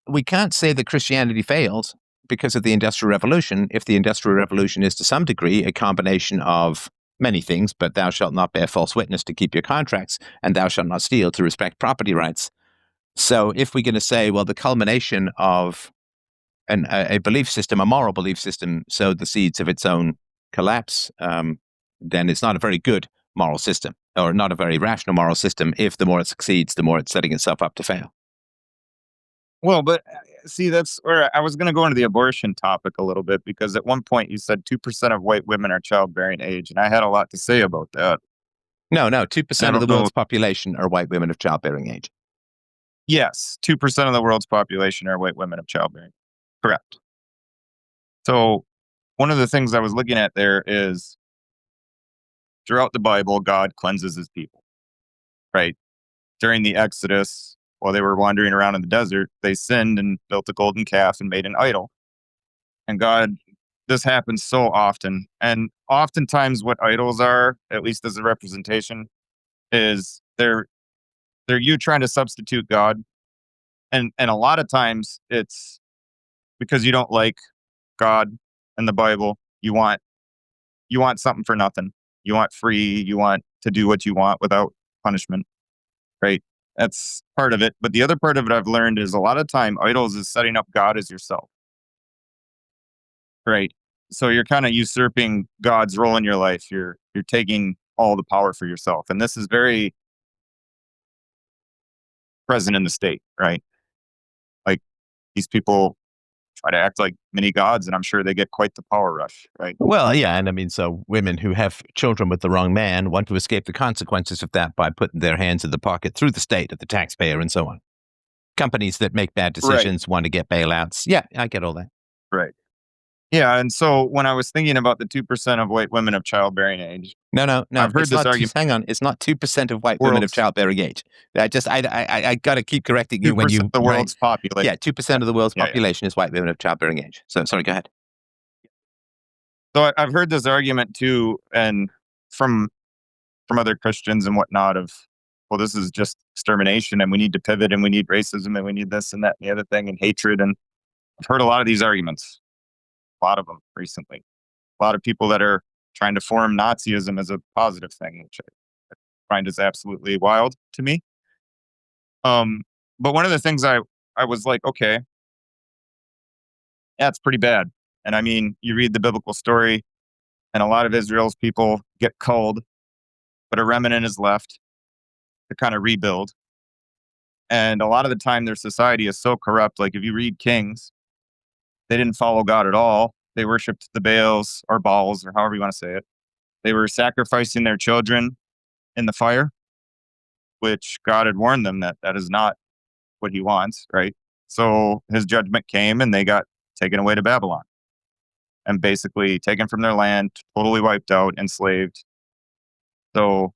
we can't say that Christianity failed because of the Industrial Revolution, if the Industrial Revolution is to some degree a combination of many things, but thou shalt not bear false witness to keep your contracts, and thou shalt not steal to respect property rights. So if we're going to say, well, the culmination of a belief system, a moral belief system, sowed the seeds of its own collapse, then it's not a very good moral system, or not a very rational moral system, if the more it succeeds, the more it's setting itself up to fail. Well, but see, that's where I was going to go into the abortion topic a little bit, because at one point you said 2% of white women are childbearing age, and I had a lot to say about that. No, And I 2% of the don't know. world's population are white women of childbearing age. Yes, 2% of the world's population are white women of childbearing. Correct. So one of the things I was looking at there is throughout the Bible, God cleanses his people, right? During the Exodus, while they were wandering around in the desert, they sinned and built a golden calf and made an idol. And God, this happens so often. And oftentimes what idols are, at least as a representation, is they're you trying to substitute God. And a lot of times it's because you don't like God and the Bible. You want something for nothing. You want free, you want to do what you want without punishment, right? That's part of it. But the other part of it I've learned is a lot of time idols is setting up God as yourself. Right. So you're kind of usurping God's role in your life. You're taking all the power for yourself. And this is very present in the state, right? Like these people try to act like mini gods, and I'm sure they get quite the power rush, right? Well, yeah, and I mean, so women who have children with the wrong man want to escape the consequences of that by putting their hands in the pocket through the state of the taxpayer and so on. Companies that make bad decisions want to get bailouts. Yeah, I get all that. Right. Yeah, and so when I was thinking about the 2% of white women of childbearing age, No. I've heard It's this not. argument. Hang on. It's not 2% of white women of World's childbearing age. I got to keep correcting you 2% when you. of the Right. world's population. Yeah, 2% of the world's Yeah. population is white women of childbearing age. So sorry. Go ahead. So I've heard this argument too, and from other Christians and whatnot of, well, this is just extermination, and we need to pivot, and we need racism, and we need this and that and the other thing, and hatred. And I've heard a lot of these arguments, a lot of them recently. A lot of people that are trying to form Nazism as a positive thing, which I find is absolutely wild to me. But one of the things I was like, okay, that's pretty bad. And I mean, you read the biblical story, and a lot of Israel's people get culled, but a remnant is left to kind of rebuild. And a lot of the time, their society is so corrupt. Like if you read Kings, they didn't follow God at all. They worshipped the Baals or Baals or however you want to say it. They were sacrificing their children in the fire, which God had warned them that that is not what he wants, right? So his judgment came and they got taken away to Babylon and basically taken from their land, totally wiped out, enslaved. So,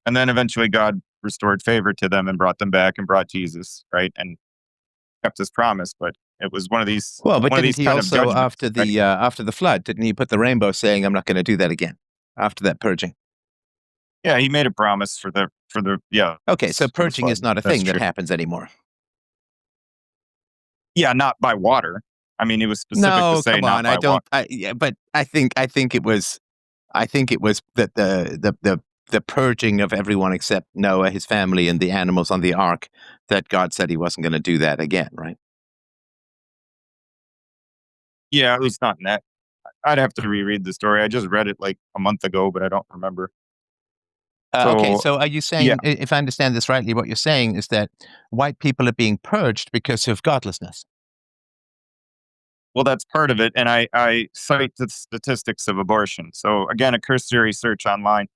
and then eventually God restored favor to them and brought them back and brought Jesus, right? And kept his promise. But it was one of these, Well, but one of didn't these he kind of also judgments. after the flood? Didn't he put the rainbow, saying, "I'm not going to do that again"? After that purging. Yeah, he made a promise for the yeah. Okay, so for the purging is flood. not a That's thing that true. happens anymore. Yeah, not by water. I mean, he was specific to No, say come not on. I by don't. water. Yeah, but I think it was. I think it was that the purging of everyone except Noah, his family, and the animals on the ark, that God said he wasn't going to do that again, right? Yeah, at least not in that. I'd have to reread the story. I just read it like a month ago, but I don't remember. Okay, So so are you yeah, saying, if I understand this rightly, what you're saying is that white people are being purged because of godlessness? well, that's part of it. And I cite the statistics of abortion. So again, a cursory search online.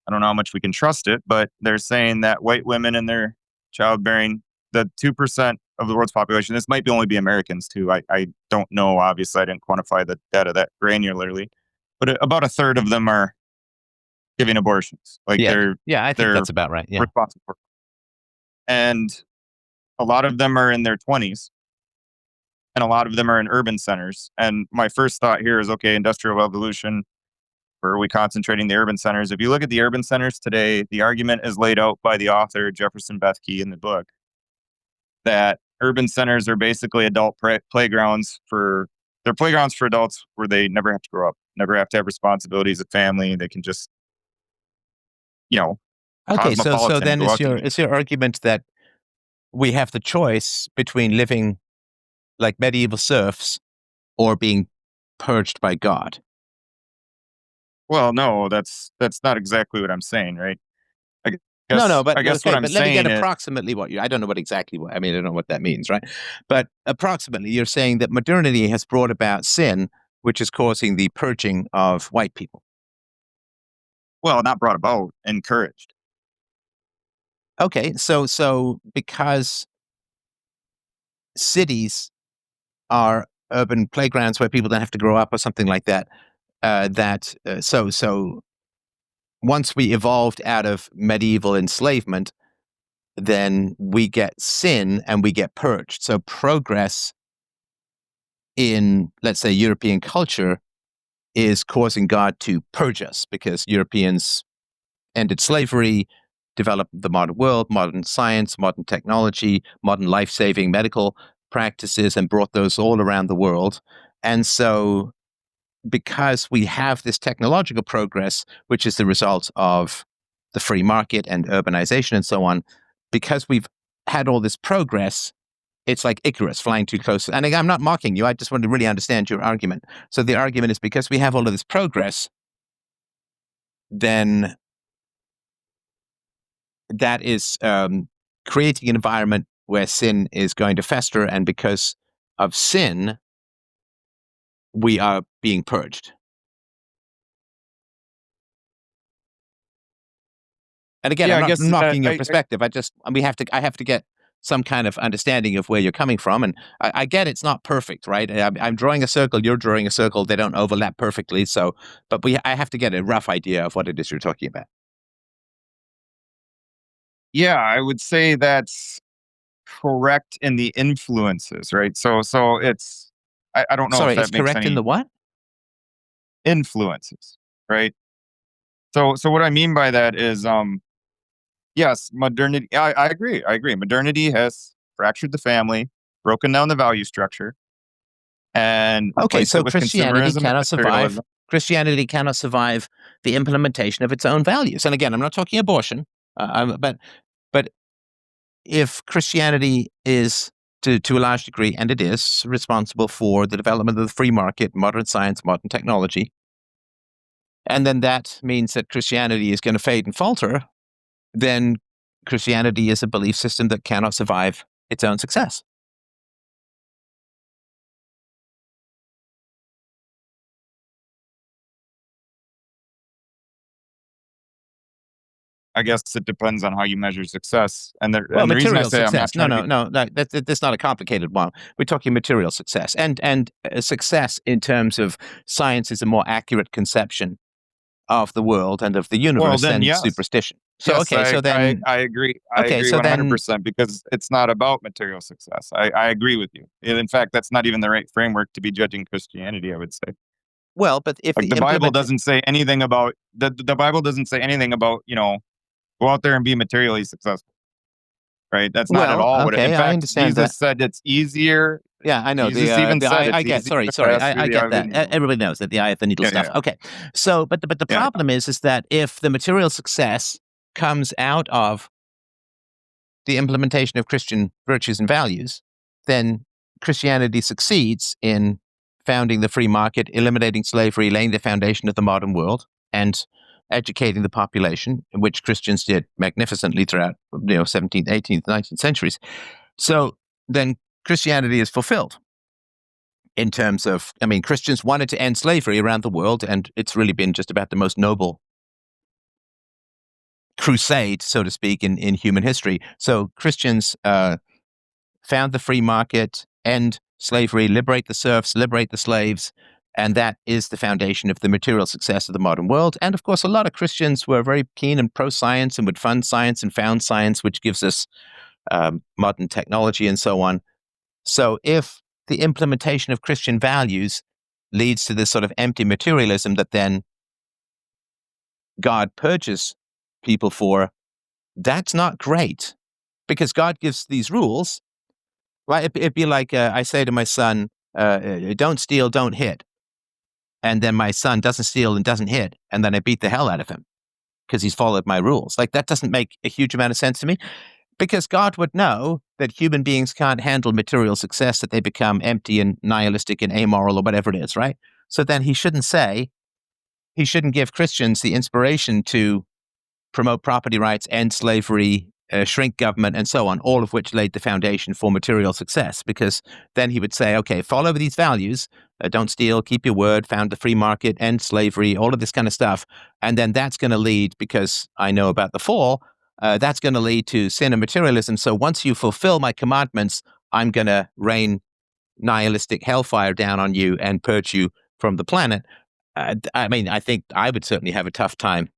I don't know how much we can trust it, but they're saying that white women and their childbearing, the 2% of the world's population, this might be only be Americans too. I don't know. Obviously, I didn't quantify the data that granularly, but about a third of them are giving abortions. Like Yeah, I think they're that's about right. Yeah. responsible for, and a lot of them are in their 20s, and a lot of them are in urban centers. And my first thought here is, okay, industrial revolution. Where are we concentrating the urban centers? If you look at the urban centers today, the argument is laid out by the author Jefferson Bethke in the book that urban centers are basically adult playgrounds for adults where they never have to grow up, never have to have responsibilities of family. They can just, you know, Okay, so cosmopolitan, then go out to is your argument that we have the choice between living like medieval serfs or being purged by God? Well, no, that's not exactly what I'm saying, right? I No, but I guess what okay, I'm but let me get saying is, approximately what you. I don't know what exactly what I mean. I don't know what that means, right? But approximately, you're saying that modernity has brought about sin, which is causing the purging of white people. well, not brought about, encouraged. Okay, so because cities are urban playgrounds where people don't have to grow up or something like that, so once we evolved out of medieval enslavement, then we get sin and we get purged. So progress in, let's say, European culture is causing God to purge us because Europeans ended slavery, developed the modern world, modern science, modern technology, modern life saving medical practices, and brought those all around the world. And so, because we have this technological progress, which is the result of the free market and urbanization and so on, because we've had all this progress, it's like Icarus flying too close. And I'm not mocking you. I just want to really understand your argument. So the argument is because we have all of this progress, then that is creating an environment where sin is going to fester. And because of sin, we are being purged. And again, Yeah, I'm I not guess knocking your perspective. I have to get some kind of understanding of where you're coming from. And I get it's not perfect, right? I'm drawing a circle, you're drawing a circle. They don't overlap perfectly. So, but I have to get a rough idea of what it is you're talking about. yeah, I would say that's correct in the influences, right? So it's, I don't know if Sorry, it's that makes correct in any the what? influences, right? So what I mean by that is, yes, modernity. I agree. I agree. Modernity has fractured the family, broken down the value structure, and Okay, replaced it so with consumerism and Survive. materialism. Christianity cannot survive the implementation of its own values. And again, I'm not talking abortion, but if Christianity is to a large degree, and it is responsible for the development of the free market, modern science, modern technology, and then that means that Christianity is going to fade and falter, then Christianity is a belief system that cannot survive its own success. I guess it depends on how you measure success. Well, And the reason I material say I'm not success. No, trying to no, be, no. That's not a complicated one. We're talking material success, and success in terms of science is a more accurate conception of the world and of the well, universe then than yes. superstition. So Yes, okay, so then I agree. I okay, agree so then 100% because it's not about material success. I agree with you. And in fact, that's not even the right framework to be judging Christianity, I would say. well, but if Like the the Bible implement doesn't say anything about the Bible doesn't say anything about, go out there and be materially successful, right? That's not at well, all what it, in okay, I fact, understand that. Jesus said it's easier. Yeah, I know Jesus even said I it's get. easier to Sorry, pass through I the eye get of the that. needle. Everybody knows that the eye of the needle Yeah, stuff. yeah, Okay, so but the yeah. problem is that if the material success comes out of the implementation of Christian virtues and values, then Christianity succeeds in founding the free market, eliminating slavery, laying the foundation of the modern world, and educating the population, which Christians did magnificently throughout 17th, 18th, 19th centuries. So then Christianity is fulfilled in terms of, I mean, Christians wanted to end slavery around the world, and it's really been just about the most noble crusade, so to speak, in human history. So Christians found the free market, end slavery, liberate the serfs, liberate the slaves, and that is the foundation of the material success of the modern world. And of course, a lot of Christians were very keen and pro science and would fund science and found science, which gives us modern technology and so on. So if the implementation of Christian values leads to this sort of empty materialism that then God purges people for, that's not great because God gives these rules Well, it'd be like I say to my son, don't steal, don't hit. And then my son doesn't steal and doesn't hit. And then I beat the hell out of him because he's followed my rules. Like, that doesn't make a huge amount of sense to me, because God would know that human beings can't handle material success, that they become empty and nihilistic and amoral or whatever it is, right? So then he shouldn't give Christians the inspiration to promote property rights, end slavery, shrink government, and so on, all of which laid the foundation for material success. Because then he would say, okay, follow these values, don't steal, keep your word, found the free market, end slavery, all of this kind of stuff. And then that's going to lead, because I know about the fall, that's going to lead to sin and materialism. So once you fulfill my commandments, I'm going to rain nihilistic hellfire down on you and purge you from the planet. I mean, I think I would certainly have a tough time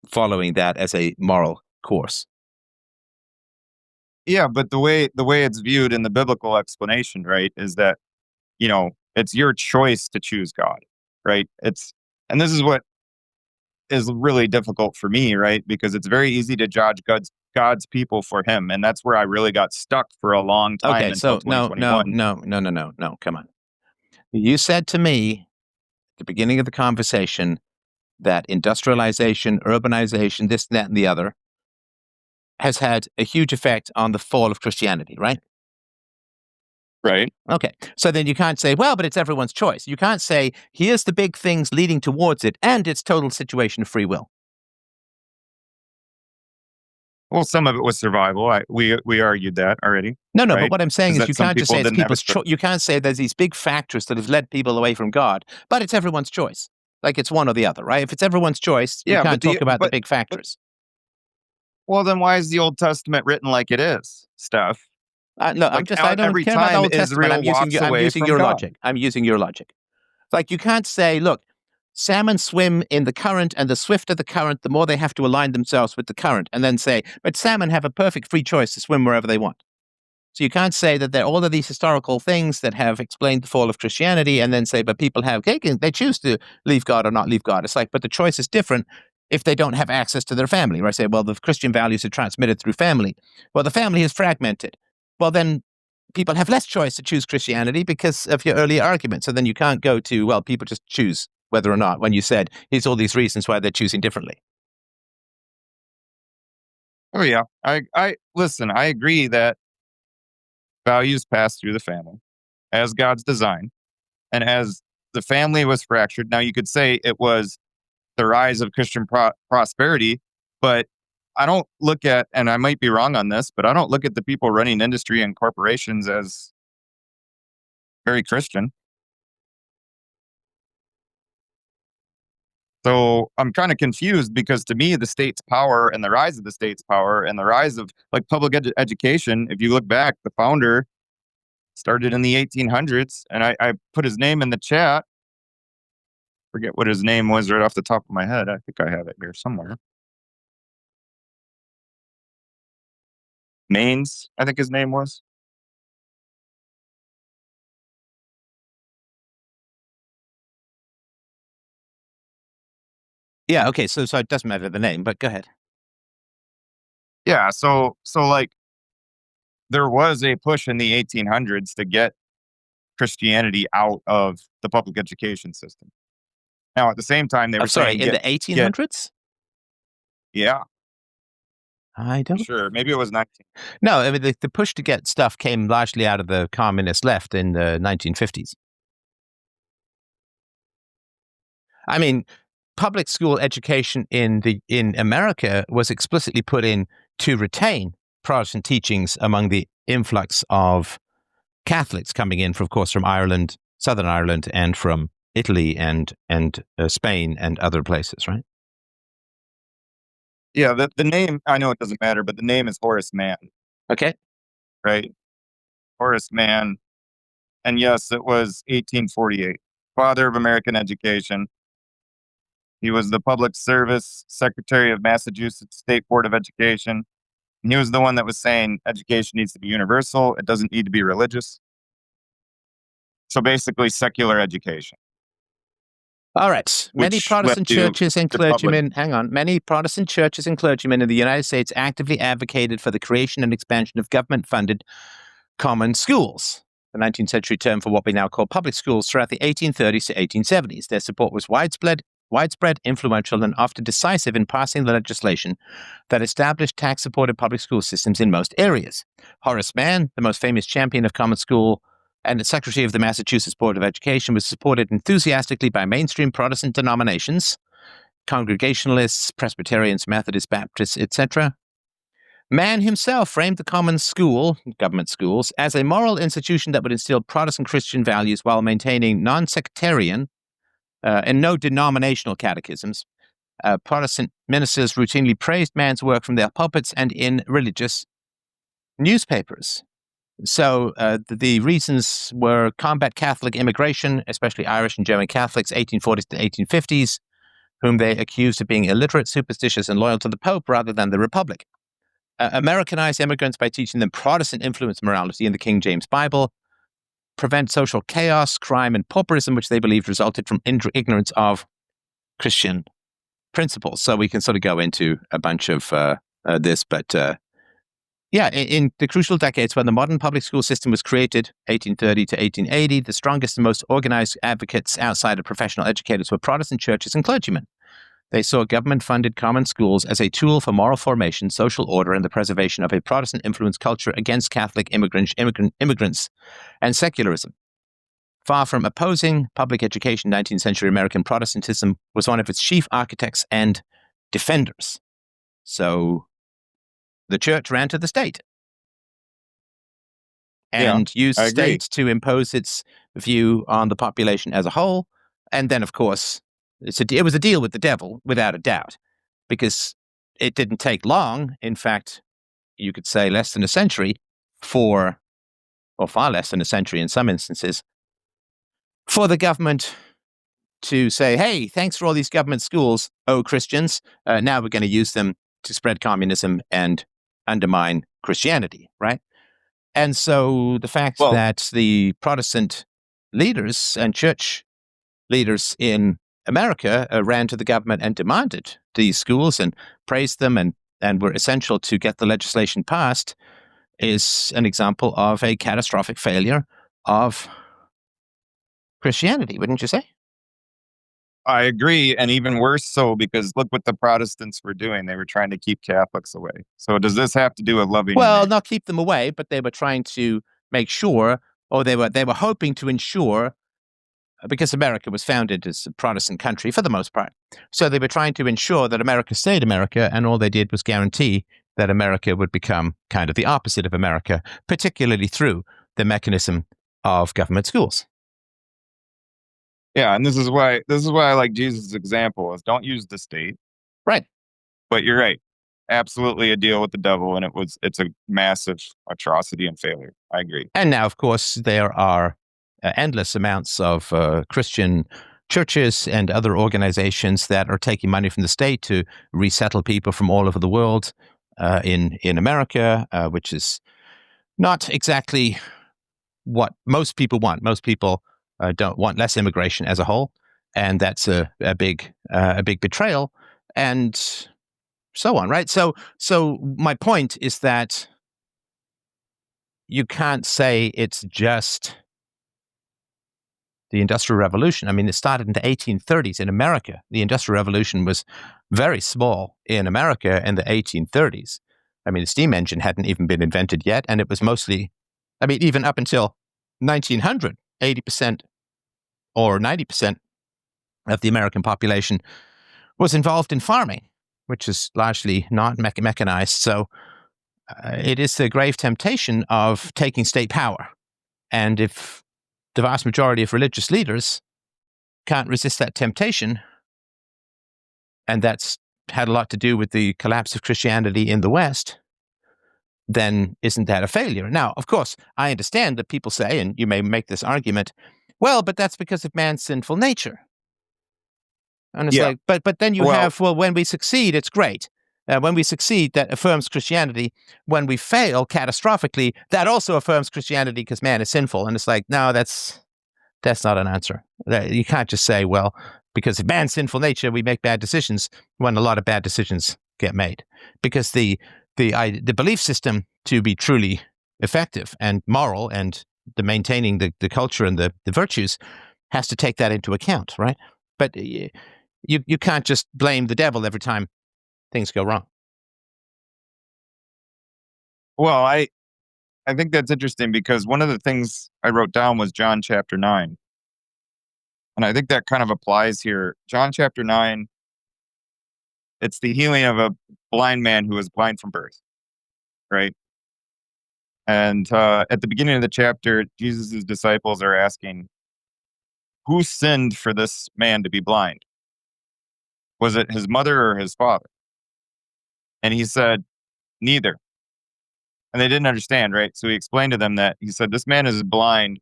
following that as a moral course. Yeah, but the way it's viewed in the biblical explanation, right, is that, it's your choice to choose God, right? And this is what is really difficult for me, right? Because it's very easy to judge God's people for him. And that's where I really got stuck for a long time Okay, until so no, 2021. come on. You said to me at the beginning of the conversation that industrialization, urbanization, this, that, and the other has had a huge effect on the fall of Christianity, right? Right. Okay, so then you can't say, well, but it's everyone's choice. You can't say, here's the big things leading towards it, and it's total situation of free will. Well, some of it was survival. We argued that already. No, right? but what I'm saying is you can't just say it's people's choice. You can't say there's these big factors that have led people away from God, but it's everyone's choice. Like, it's one or the other, right? If it's everyone's choice, you can't talk about the big factors. Well, then why is the Old Testament written like it is, Steph? No, I don't care about the Old Testament. I'm using your logic. I'm using your logic. Like, you can't say, look, salmon swim in the current, and the swifter the current, the more they have to align themselves with the current, and then say, but salmon have a perfect free choice to swim wherever they want. So you can't say that there are all of these historical things that have explained the fall of Christianity, and then say, but people they choose to leave God or not leave God. It's like, but the choice is different if they don't have access to their family, right? Say, well, the Christian values are transmitted through family. Well, the family is fragmented. Well, then people have less choice to choose Christianity because of your earlier argument. So then you can't go to, well, people just choose whether or not, when you said, here's all these reasons why they're choosing differently. Oh, yeah. I listen, I agree that values pass through the family as God's design. And as the family was fractured, now you could say it was the rise of Christian prosperity, but I don't look at, and I might be wrong on this, but I don't look at the people running industry and corporations as very Christian. So I'm kind of confused, because to me, the state's power and the rise of the state's power and the rise of like public education, if you look back, the founder started in the 1800s, and I put his name in the chat. Forget what his name was right off the top of my head. I think I have it here somewhere. Maines, I think his name was. Yeah, okay, so it doesn't matter the name, but go ahead. Yeah, so like there was a push in the 1800s to get Christianity out of the public education system. Now, at the same time, they were saying, in the 1800s? Yeah. I don't. Sure, maybe it was 19. No, I mean, the push to get stuff came largely out of the communist left in the 1950s. I mean, public school education in America was explicitly put in to retain Protestant teachings among the influx of Catholics coming in, of course, from Ireland, Southern Ireland, and from Italy and Spain and other places, right? Yeah, the name, I know it doesn't matter, but the name is Horace Mann. Okay. Right? Horace Mann. And yes, it was 1848. Father of American education. He was the Public Service Secretary of Massachusetts State Board of Education. And he was the one that was saying education needs to be universal. It doesn't need to be religious. So basically, secular education. All right. Many Protestant churches and clergymen, many Protestant churches and clergymen in the United States actively advocated for the creation and expansion of government-funded common schools, the 19th century term for what we now call public schools, throughout the 1830s to 1870s. Their support was widespread, influential, and often decisive in passing the legislation that established tax-supported public school systems in most areas. Horace Mann, the most famous champion of common school and the secretary of the Massachusetts Board of Education, was supported enthusiastically by mainstream Protestant denominations, Congregationalists, Presbyterians, Methodists, Baptists, etc. Mann himself framed the common school, government schools, as a moral institution that would instill Protestant Christian values while maintaining non-sectarian and no denominational catechisms. Protestant ministers routinely praised Mann's work from their pulpits and in religious newspapers. So the reasons were combat Catholic immigration, especially Irish and German Catholics, 1840s to 1850s, whom they accused of being illiterate, superstitious, and loyal to the Pope rather than the Republic. Americanize immigrants by teaching them Protestant influence morality in the King James Bible. Prevent social chaos, crime, and pauperism, which they believed resulted from ignorance of Christian principles. So we can sort of go into a bunch of this, but in the crucial decades when the modern public school system was created, 1830 to 1880, the strongest and most organized advocates outside of professional educators were Protestant churches and clergymen. They saw government-funded common schools as a tool for moral formation, social order, and the preservation of a Protestant-influenced culture against Catholic immigrants and secularism. Far from opposing public education, 19th century American Protestantism was one of its chief architects and defenders. So the church ran to the state and used the state to impose its view on the population as a whole. And then, of course, it was a deal with the devil, without a doubt, because it didn't take long. In fact, you could say less than a century or far less than a century in some instances, for the government to say, hey, thanks for all these government schools, Christians, now we're going to use them to spread communism and undermine Christianity, right? And so the fact that the Protestant leaders and church leaders in America ran to the government and demanded these schools and praised them and were essential to get the legislation passed is an example of a catastrophic failure of Christianity, wouldn't you say? I agree, and even worse so, because look what the Protestants were doing. They were trying to keep Catholics away. So does this have to do with loving? Well, not keep them away, but they were trying to make sure, or they were hoping to ensure, because America was founded as a Protestant country for the most part. So they were trying to ensure that America stayed America, and all they did was guarantee that America would become kind of the opposite of America, particularly through the mechanism of government schools. Yeah, and this is why I like Jesus' example is don't use the state. Right. But you're right. Absolutely a deal with the devil, and it's a massive atrocity and failure. I agree. And now, of course, there are endless amounts of Christian churches and other organizations that are taking money from the state to resettle people from all over the world in America, which is not exactly what most people want. Most people don't want less immigration as a whole, and that's a big betrayal, and so on, right? So my point is that you can't say it's just the Industrial Revolution. I mean, it started in the 1830s in America. The Industrial Revolution was very small in America in the 1830s. I mean, the steam engine hadn't even been invented yet, and it was mostly, I mean, even up until 1900, 80% or 90% of the American population was involved in farming, which is largely not mechanized. So it is the grave temptation of taking state power. And if the vast majority of religious leaders can't resist that temptation, and that's had a lot to do with the collapse of Christianity in the West, then isn't that a failure? Now, of course, I understand that people say, and you may make this argument, well, but that's because of man's sinful nature. And it's like, but then you have, well, when we succeed, it's great. When we succeed, that affirms Christianity. When we fail catastrophically, that also affirms Christianity because man is sinful. And it's like, no, that's not an answer. You can't just say, well, because of man's sinful nature, we make bad decisions when a lot of bad decisions get made. Because the belief system, to be truly effective and moral, and the maintaining the culture and the virtues has to take that into account, right? But you can't just blame the devil every time things go wrong. Well, I think that's interesting because one of the things I wrote down was John chapter 9. And I think that kind of applies here. John chapter 9, it's the healing of a blind man who was blind from birth, right? And at the beginning of the chapter, Jesus' disciples are asking, who sinned for this man to be blind? Was it his mother or his father? And he said, neither. And they didn't understand, right? So he explained to them that he said, this man is blind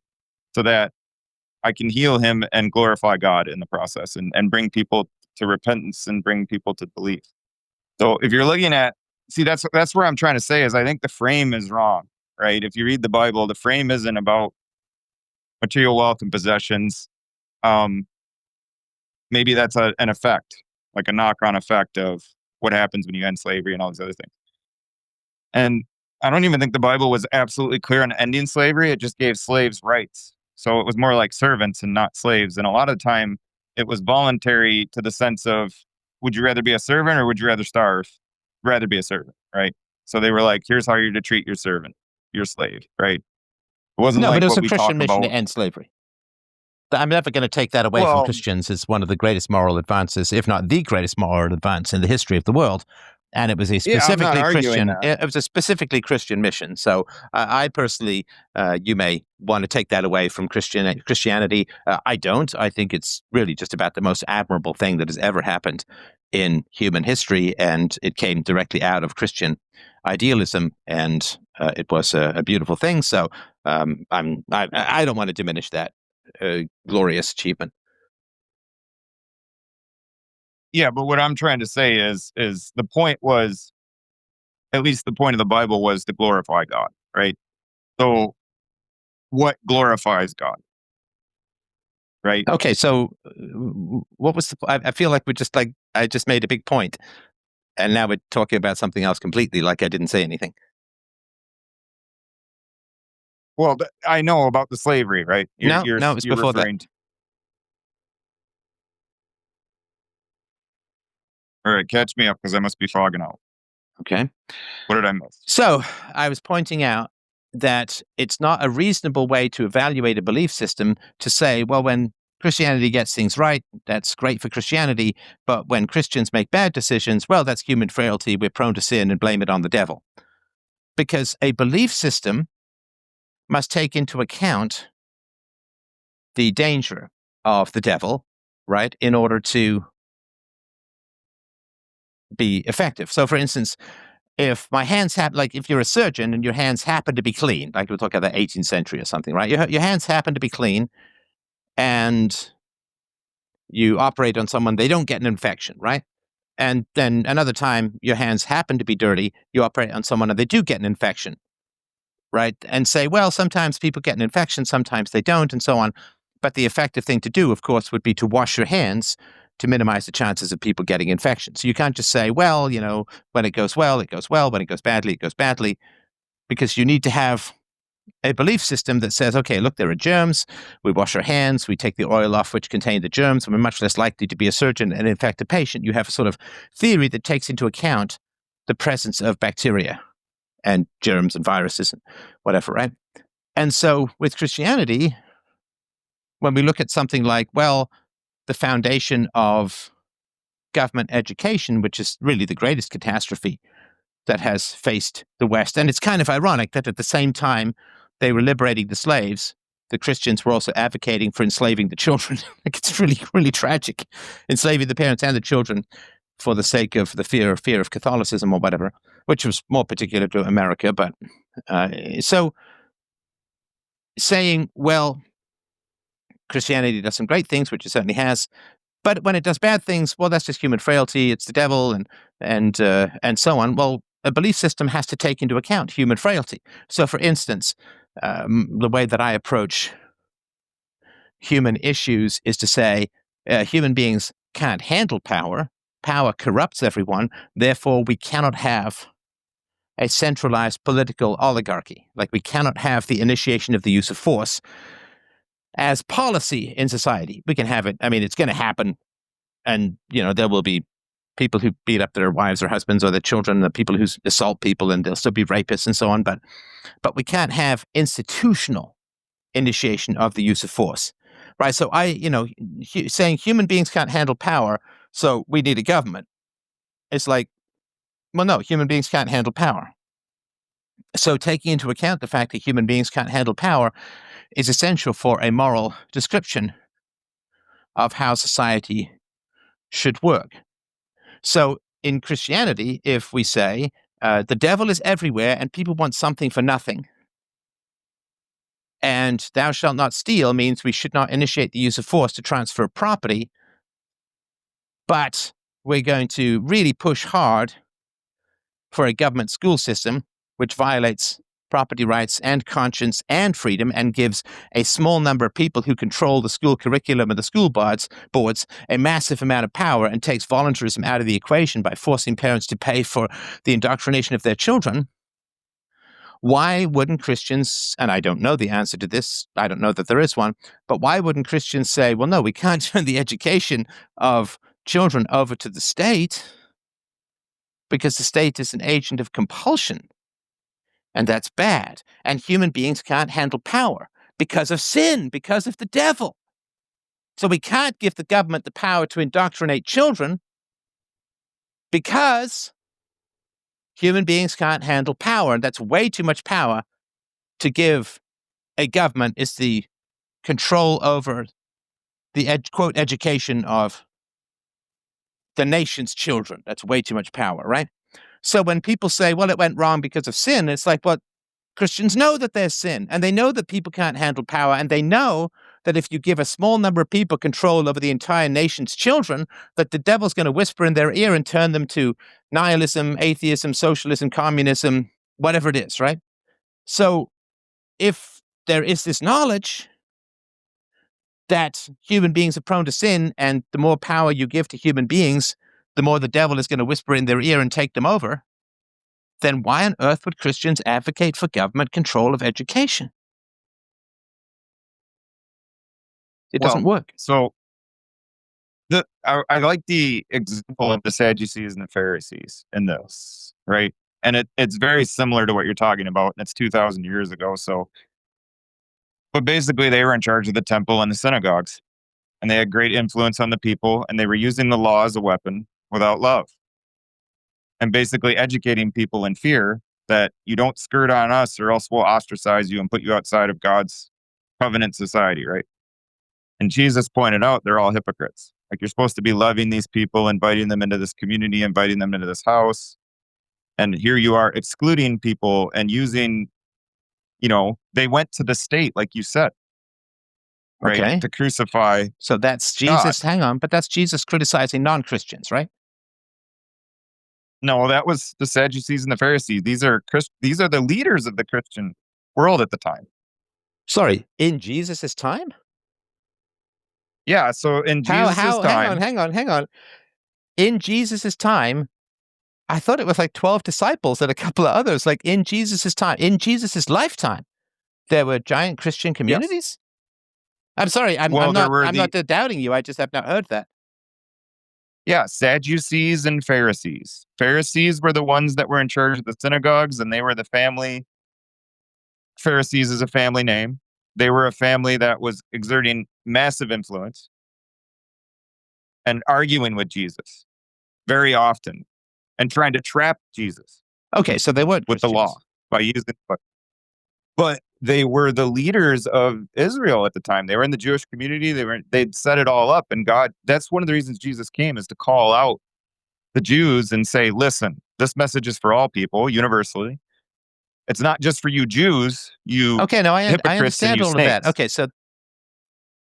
so that I can heal him and glorify God in the process, and bring people to repentance and bring people to belief. So if you're looking at, see, that's where I'm trying to say is I think the frame is wrong, right? If you read the Bible, the frame isn't about material wealth and possessions. Um, Maybe that's an effect, like a knock-on effect of what happens when you end slavery and all these other things. And I don't even think the Bible was absolutely clear on ending slavery. It just gave slaves rights. So it was more like servants and not slaves. And a lot of the time it was voluntary to the sense of, would you rather be a servant or would you rather starve? Rather be a servant, right? So they were like, here's how you're to treat your servant, your slave, right? It wasn't No, but like it was what a we talk Christian mission to about. end slavery. I'm never going to take that away from Well, Christians as one of the greatest moral advances, if not the greatest moral advance in the history of the world. And it was a yeah, I'm not specifically arguing Christian. that. It was a specifically Christian mission. So I personally, you may want to take that away from Christianity. I don't. I think it's really just about the most admirable thing that has ever happened in human history, and it came directly out of Christian idealism, and it was a beautiful thing. So I don't want to diminish that glorious achievement. Yeah, but what I'm trying to say is the point was, at least the point of the Bible was to glorify God, right? So what glorifies God, right? Okay, so what was the? I feel like I just made a big point, and now we're talking about something else completely. Like I didn't say anything. Well, I know about the slavery, right? No, no, it was You're before that. referring to. All right, catch me up because I must be fogging out. Okay. What did I miss? So I was pointing out that it's not a reasonable way to evaluate a belief system to say, well, when Christianity gets things right, that's great for Christianity. But when Christians make bad decisions, well, that's human frailty. We're prone to sin and blame it on the devil. Because a belief system must take into account the danger of the devil, right, in order to be effective. So, for instance, if my hands like if you're a surgeon and your hands happen to be clean, like we're talking about the 18th century or something, right? Your hands happen to be clean, and you operate on someone, they don't get an infection, right? And then another time, your hands happen to be dirty, you operate on someone and they do get an infection, right? And say, well, sometimes people get an infection, sometimes they don't, and so on. But the effective thing to do, of course, would be to wash your hands to minimize the chances of people getting infections. So you can't just say, well, when it goes well, it goes well. When it goes badly, it goes badly. Because you need to have a belief system that says, okay, look, there are germs. We wash our hands. We take the oil off which contained the germs. And we're much less likely to be a surgeon and infect a patient. You have a sort of theory that takes into account the presence of bacteria and germs and viruses and whatever, right? And so with Christianity, when we look at something like, well, the foundation of government education, which is really the greatest catastrophe that has faced the West. And it's kind of ironic that at the same time they were liberating the slaves, the Christians were also advocating for enslaving the children. Like it's really, really tragic, enslaving the parents and the children for the sake of the fear of Catholicism or whatever, which was more particular to America. But so saying, well, Christianity does some great things, which it certainly has, but when it does bad things, well, that's just human frailty. It's the devil, and so on. Well, a belief system has to take into account human frailty. So, for instance, the way that I approach human issues is to say human beings can't handle power. Power corrupts everyone. Therefore, we cannot have a centralized political oligarchy. Like, we cannot have the initiation of the use of force as policy in society. We can have it. I mean, it's going to happen. And, there will be people who beat up their wives or husbands or their children, the people who assault people, and they'll still be rapists and so on. But we can't have institutional initiation of the use of force, right? So saying human beings can't handle power, so we need a government. It's like, well, no, human beings can't handle power. So taking into account the fact that human beings can't handle power is essential for a moral description of how society should work. So in Christianity, if we say the devil is everywhere and people want something for nothing, and thou shalt not steal means we should not initiate the use of force to transfer property, but we're going to really push hard for a government school system which violates property rights and conscience and freedom and gives a small number of people who control the school curriculum and the school boards a massive amount of power, and takes voluntarism out of the equation by forcing parents to pay for the indoctrination of their children. Why wouldn't Christians, and I don't know the answer to this, I don't know that there is one, but why wouldn't Christians say, well, no, we can't turn the education of children over to the state because the state is an agent of compulsion, and that's bad. And human beings can't handle power because of sin, because of the devil. So we can't give the government the power to indoctrinate children because human beings can't handle power, and that's way too much power to give a government. Is the control over the quote education of the nation's children. That's way too much power, right? So when people say, well, it went wrong because of sin, it's like, well, Christians know that there's sin, and they know that people can't handle power, and they know that if you give a small number of people control over the entire nation's children, that the devil's going to whisper in their ear and turn them to nihilism, atheism, socialism, communism, whatever it is, right? So if there is this knowledge that human beings are prone to sin, and the more power you give to human beings, the more the devil is going to whisper in their ear and take them over, then why on earth would Christians advocate for government control of education? It doesn't work. So I like the example of the Sadducees and the Pharisees in this, right? And it's very similar to what you're talking about, and it's 2,000 years ago. So, but basically, they were in charge of the temple and the synagogues, and they had great influence on the people, and they were using the law as a weapon without love, and basically educating people in fear that you don't skirt on us, or else we'll ostracize you and put you outside of God's covenant society, right? And Jesus pointed out they're all hypocrites. Like, you're supposed to be loving these people, inviting them into this community, inviting them into this house. And here you are excluding people and using, they went to the state, like you said, right? Okay. To crucify. So that's Jesus. God. Hang on, but that's Jesus criticizing non-Christians, right? No, that was the Sadducees and the Pharisees. These are the leaders of the Christian world at the time. Sorry, in Jesus' time? Yeah, so in Jesus' time... Hang on. In Jesus' time, I thought it was like 12 disciples and a couple of others. Like, in Jesus' time, in Jesus' lifetime, there were giant Christian communities? Yes. I'm sorry, I'm not doubting you. I just have not heard that. Yeah, Sadducees and Pharisees. Pharisees were the ones that were in charge of the synagogues, and they were the family. Pharisees is a family name. They were a family that was exerting massive influence and arguing with Jesus very often and trying to trap Jesus. Okay, so they weren't with Christians. The law by using, but they were the leaders of Israel at the time. They were in the Jewish community. They'd set it all up, and God. That's one of the reasons Jesus came, is to call out the Jews and say, "Listen, this message is for all people, universally. It's not just for you Jews. You okay? No, I understand all of that. Okay, so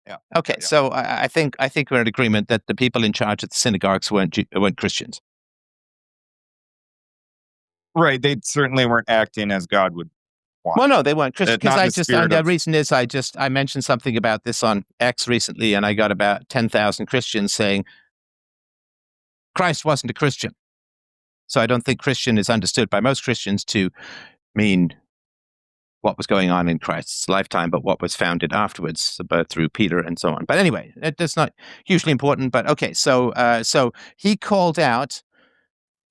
yeah. Okay, yeah. So I think we're in agreement that the people in charge of the synagogues weren't Christians. Right. They certainly weren't acting as God would want. Well, no, they weren't Christians. Because the reason is I mentioned something about this on X recently, and I got about 10,000 Christians saying Christ wasn't a Christian. So I don't think Christian is understood by most Christians to mean what was going on in Christ's lifetime, but what was founded afterwards, but through Peter and so on. But anyway, that's not hugely important. But okay, so he called out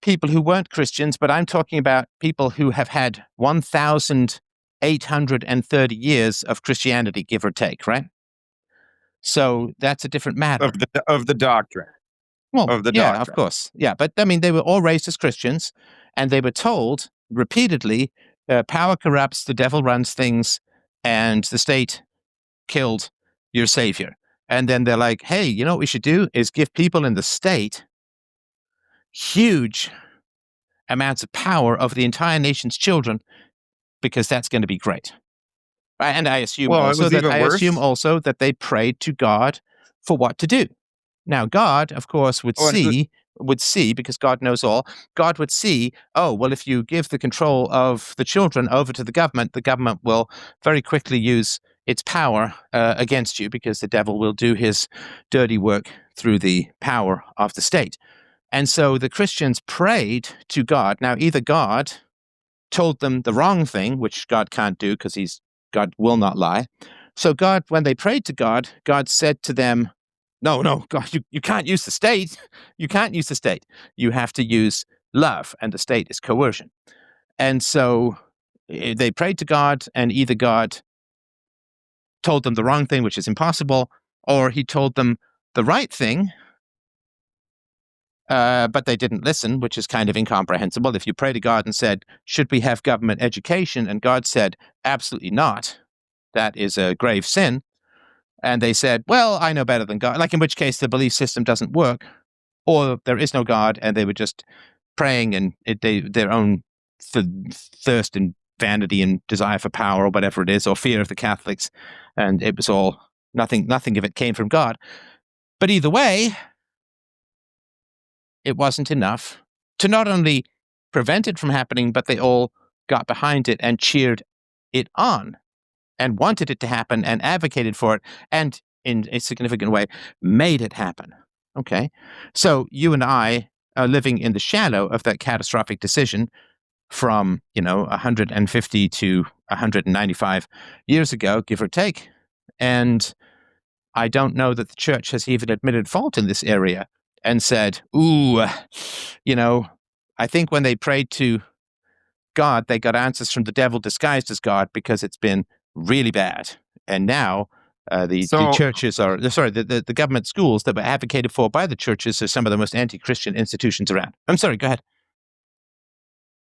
people who weren't Christians, but I'm talking about people who have had 1,830 years of Christianity, give or take, right? So that's a different matter. Of the doctrine. Well, Of the yeah, doctrine. of course. Yeah, but I mean, they were all raised as Christians, and they were told repeatedly, power corrupts, the devil runs things, and the state killed your savior. And then they're like, hey, you know what we should do is give people in the state huge amounts of power over the entire nation's children, because that's going to be great. And I assume also that they prayed to God for what to do. Now, God, of course, would see, because God knows all, God would see, oh, well, if you give the control of the children over to the government will very quickly use its power against you, because the devil will do his dirty work through the power of the state. And so the Christians prayed to God. Now, either God told them the wrong thing, which God can't do because God will not lie. So God, when they prayed to God, God said to them, no, God, you can't use the state. You can't use the state. You have to use love, and the state is coercion. And so they prayed to God, and either God told them the wrong thing, which is impossible, or he told them the right thing, but they didn't listen, which is kind of incomprehensible. If you pray to God and said, should we have government education? And God said, absolutely not. That is a grave sin. And they said, well, I know better than God, like in which case the belief system doesn't work, or there is no God, and they were just praying and their own thirst and vanity and desire for power, or whatever it is, or fear of the Catholics, and it was all nothing of it came from God. But either way, it wasn't enough to not only prevent it from happening, but they all got behind it and cheered it on and wanted it to happen and advocated for it, and in a significant way made it happen. Okay, so you and I are living in the shadow of that catastrophic decision from 150 to 195 years ago, give or take. And I don't know that the church has even admitted fault in this area and said, ooh, I think when they prayed to God, they got answers from the devil disguised as God, because it's been really bad. And now the churches are, the government schools that were advocated for by the churches are some of the most anti-Christian institutions around. I'm sorry, go ahead.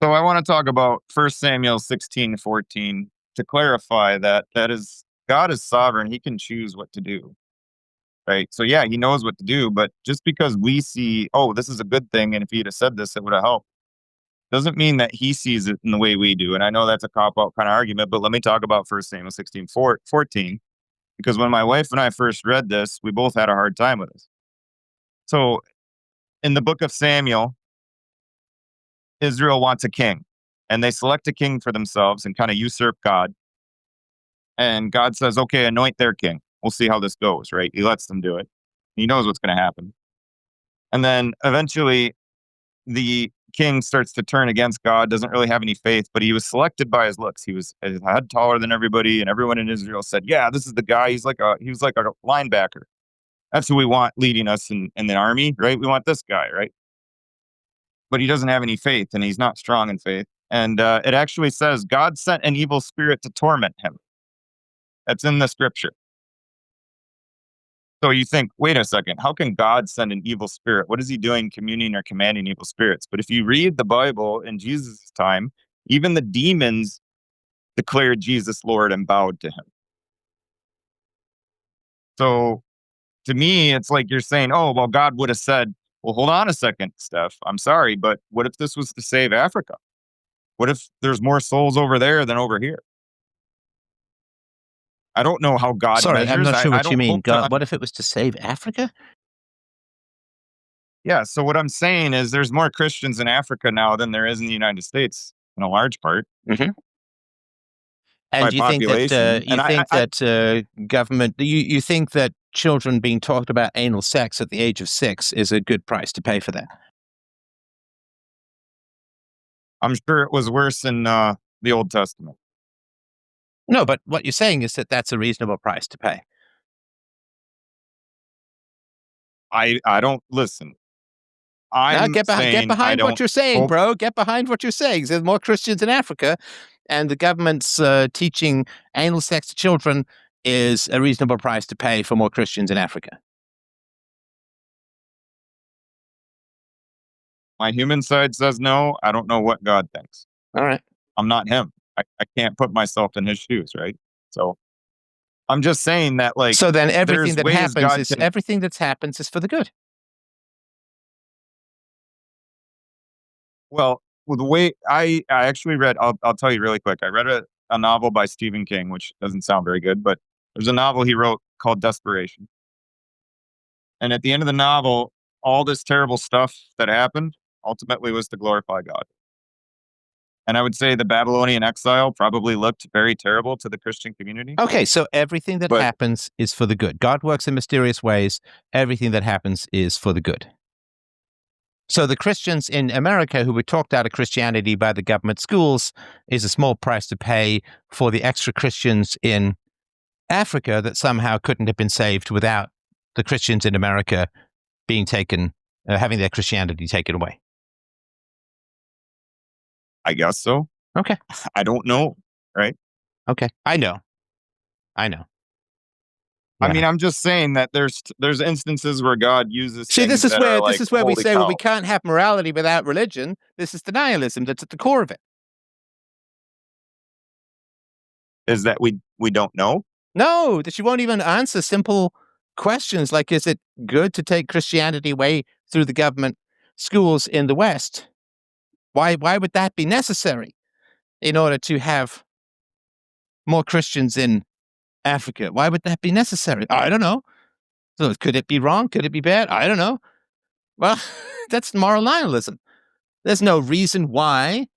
So I want to talk about 1 Samuel 16:14 to clarify that is God is sovereign. He can choose what to do. Right. So yeah, he knows what to do, but just because we see, oh, this is a good thing, and if he'd have said this, it would have helped, doesn't mean that he sees it in the way we do. And I know that's a cop-out kind of argument, but let me talk about 1 Samuel 16:14, because when my wife and I first read this, we both had a hard time with this. So in the book of Samuel, Israel wants a king, and they select a king for themselves and kind of usurp God. And God says, okay, anoint their king. We'll see how this goes, right? He lets them do it. He knows what's going to happen. And then eventually the king starts to turn against God, doesn't really have any faith, but he was selected by his looks. He was a head taller than everybody, and everyone in Israel said, yeah, this is the guy. He was like a linebacker. That's who we want leading us in the army, right? We want this guy, right? But he doesn't have any faith, and he's not strong in faith. And it actually says God sent an evil spirit to torment him. That's in the scripture. So you think, wait a second, how can God send an evil spirit? What is he doing communing or commanding evil spirits? But if you read the Bible in Jesus' time, even the demons declared Jesus Lord and bowed to him. So to me, it's like you're saying, oh, well, God would have said, well, hold on a second, Steph. I'm sorry, but what if this was to save Africa? What if there's more souls over there than over here? I don't know how God measures. I'm not sure what you mean. God, what if it was to save Africa? Yeah, so what I'm saying is there's more Christians in Africa now than there is in the United States, in a large part. Mm-hmm. And do you think that government? You think that children being taught about anal sex at the age of 6 is a good price to pay for that? I'm sure it was worse in the Old Testament. No, but what you're saying is that that's a reasonable price to pay. I don't listen. Now I'm get saying I behind what don't you're saying, hope. bro. Get behind what you're saying. There's more Christians in Africa, and the government's teaching anal sex to children is a reasonable price to pay for more Christians in Africa. My human side says no. I don't know what God thinks. All right. I'm not him. I can't put myself in his shoes, right? So I'm just saying that, like, So then everything there's that ways happens God is can. everything that happens is for the good. Well, the way I actually read, I'll tell you really quick. I read a novel by Stephen King, which doesn't sound very good, but there's a novel he wrote called Desperation. And at the end of the novel, all this terrible stuff that happened ultimately was to glorify God. And I would say the Babylonian exile probably looked very terrible to the Christian community. Okay, so everything that But happens is for the good. God works in mysterious ways. Everything that happens is for the good. So the Christians in America who were talked out of Christianity by the government schools is a small price to pay for the extra Christians in Africa that somehow couldn't have been saved without the Christians in America being taken, having their Christianity taken away. I guess so. Okay. I don't know, right? Okay. I know. I Yeah. mean, I'm just saying that there's instances where God uses See, things that are like, this is where we holy say, well, cow. we can't have morality without religion. This is denialism that's at the core of it. Is that we don't know? No, that you won't even answer simple questions like, is it good to take Christianity away through the government schools in the West? Why would that be necessary in order to have more Christians in Africa? Why would that be necessary? I don't know. So could it be wrong? Could it be bad? I don't know. Well, that's moral nihilism. There's no reason why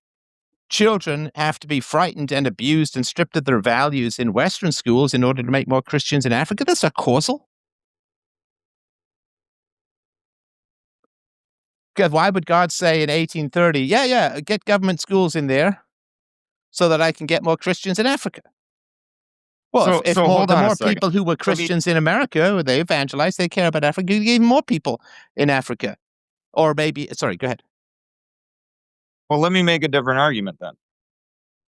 children have to be frightened and abused and stripped of their values in Western schools in order to make more Christians in Africa. That's not causal. Because why would God say in 1830, yeah, get government schools in there so that I can get more Christians in Africa? Well, if So hold the on a more second. people who were Christians in America, they evangelize, they care about Africa, you get even more people in Africa. Or maybe, sorry, go ahead. Well, let me make a different argument then.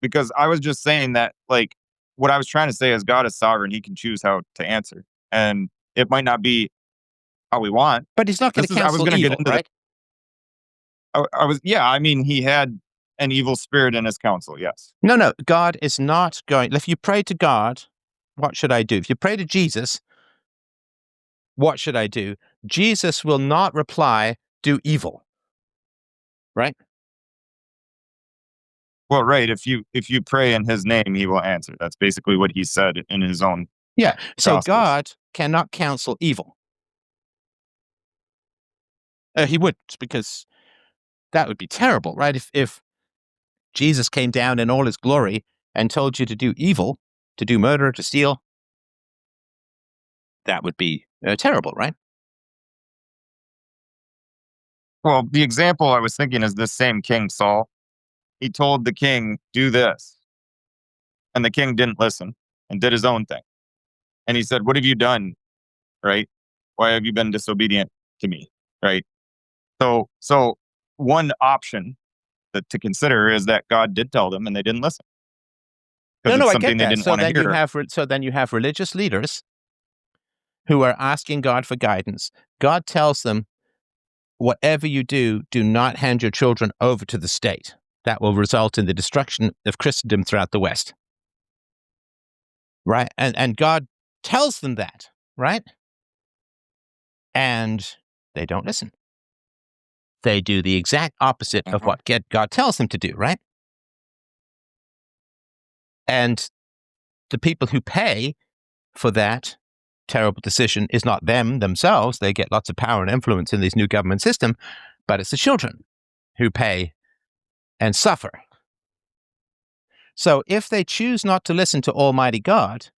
Because I was just saying that, like, what I was trying to say is God is sovereign. He can choose how to answer. And it might not be how we want. But he's not going to I was counsel going to get evil, into right? I was, yeah, I mean, he had an evil spirit in his counsel. Yes. No, God is not going. If you pray to God, what should I do? If you pray to Jesus, what should I do? Jesus will not reply, do evil. Right? Well, right. If you pray in his name, he will answer. That's basically what he said in his own Yeah. So gospels. God cannot counsel evil. He wouldn't, because that would be terrible, right? If Jesus came down in all his glory and told you to do evil, to do murder, to steal, that would be terrible, right? Well, the example I was thinking is this same King Saul. He told the king, do this. And the king didn't listen and did his own thing. And he said, what have you done? Right? Why have you been disobedient to me? Right? So one option to consider is that God did tell them and they didn't listen because No, it's I get something they that. didn't want to hear. So then you have religious leaders who are asking God for guidance. God tells them, whatever you do, do not hand your children over to the state. That will result in the destruction of Christendom throughout the West. Right? And God tells them that, right? And they don't listen. They do the exact opposite of what God tells them to do, right? And the people who pay for that terrible decision is not them themselves. They get lots of power and influence in this new government system, but it's the children who pay and suffer. So if they choose not to listen to Almighty God,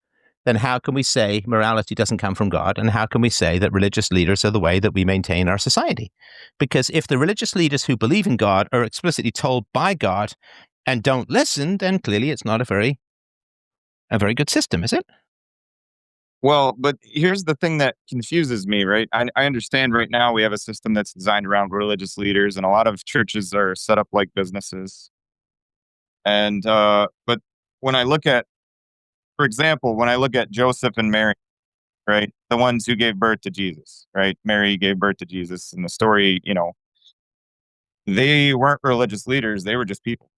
then how can we say morality doesn't come from God? And how can we say that religious leaders are the way that we maintain our society? Because if the religious leaders who believe in God are explicitly told by God and don't listen, then clearly it's not a very good system, is it? Well, but here's the thing that confuses me, right? I understand right now we have a system that's designed around religious leaders, and a lot of churches are set up like businesses. And but when I look at, for example, when I look at Joseph and Mary, right, the ones who gave birth to Jesus, right? Mary gave birth to Jesus, and the story, they weren't religious leaders; they were just people.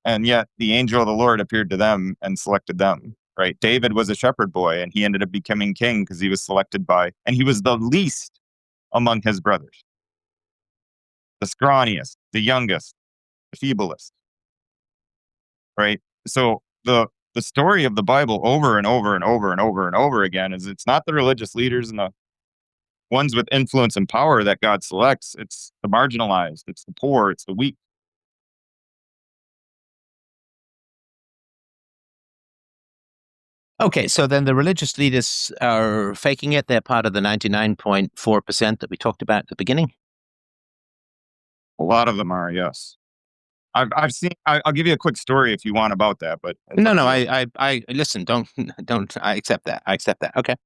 And yet, the angel of the Lord appeared to them and selected them. Right? David was a shepherd boy, and he ended up becoming king because he was selected by, and he was the least among his brothers, the scrawniest, the youngest, the feeblest. Right? So the story of the Bible over and over and over and over and over again is it's not the religious leaders and the ones with influence and power that God selects. It's the marginalized, it's the poor, it's the weak. Okay, so then the religious leaders are faking it. They're part of the 99.4% that we talked about at the beginning. A lot of them are, yes. I've seen. I'll give you a quick story if you want about that. But No, I listen. Don't. I accept that. I accept that. Okay.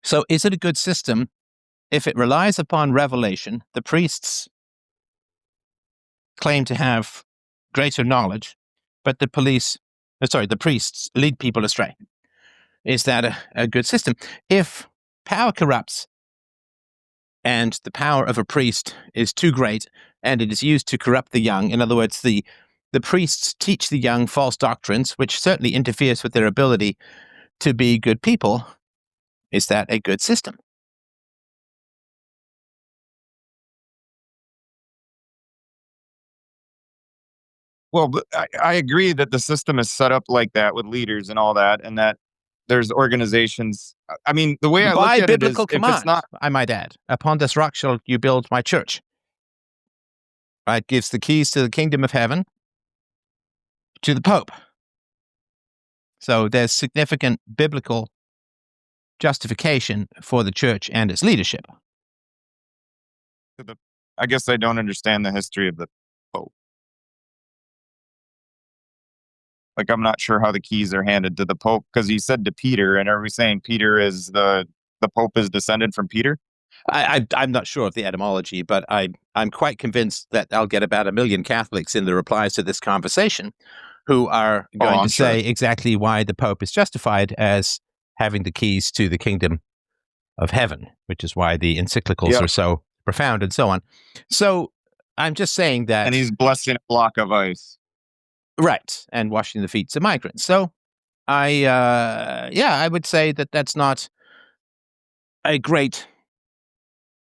So, is it a good system if it relies upon revelation? The priests claim to have greater knowledge, but the priests lead people astray. Is that a good system? If power corrupts and the power of a priest is too great and it is used to corrupt the young, in other words, the priests teach the young false doctrines, which certainly interferes with their ability to be good people, is that a good system? well, but I agree that the system is set up like that with leaders and all that, and that there's organizations. I mean, the way I look By at it is, biblical if it's command, not, I might add. Upon this rock shall you build my church. Right? Gives the keys to the kingdom of heaven to the Pope. So there's significant biblical justification for the church and its leadership. I guess I don't understand the history of the Pope. Like, I'm not sure how the keys are handed to the Pope because he said to Peter, and are we saying Peter is the Pope is descended from Peter? I'm not sure of the etymology, but I'm quite convinced that I'll get about 1 million Catholics in the replies to this conversation who are going to say exactly why the Pope is justified as having the keys to the kingdom of heaven, which is why the encyclicals are so profound and so on. So I'm just saying that. And he's blessing a block of ice. Right, and washing the feet of migrants. So I would say that that's not a great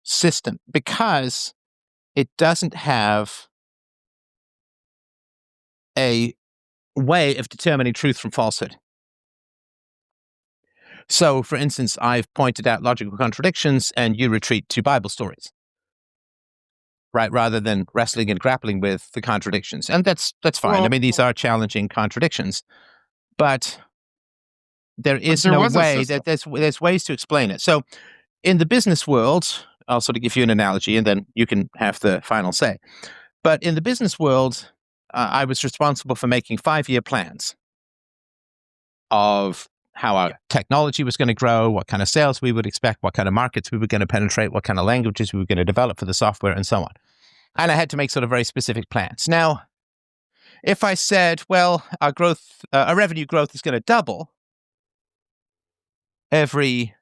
system because it doesn't have a way of determining truth from falsehood. So, for instance, I've pointed out logical contradictions and you retreat to Bible stories, right, rather than wrestling and grappling with the contradictions. And that's fine. Well, I mean, these are challenging contradictions, but there is no way that there's ways to explain it. So in the business world, I'll sort of give you an analogy and then you can have the final say. But in the business world, I was responsible for making 5-year plans of how our technology was going to grow, what kind of sales we would expect, what kind of markets we were going to penetrate, what kind of languages we were going to develop for the software, and so on. And I had to make sort of very specific plans. Now, if I said, well, our revenue growth is going to double every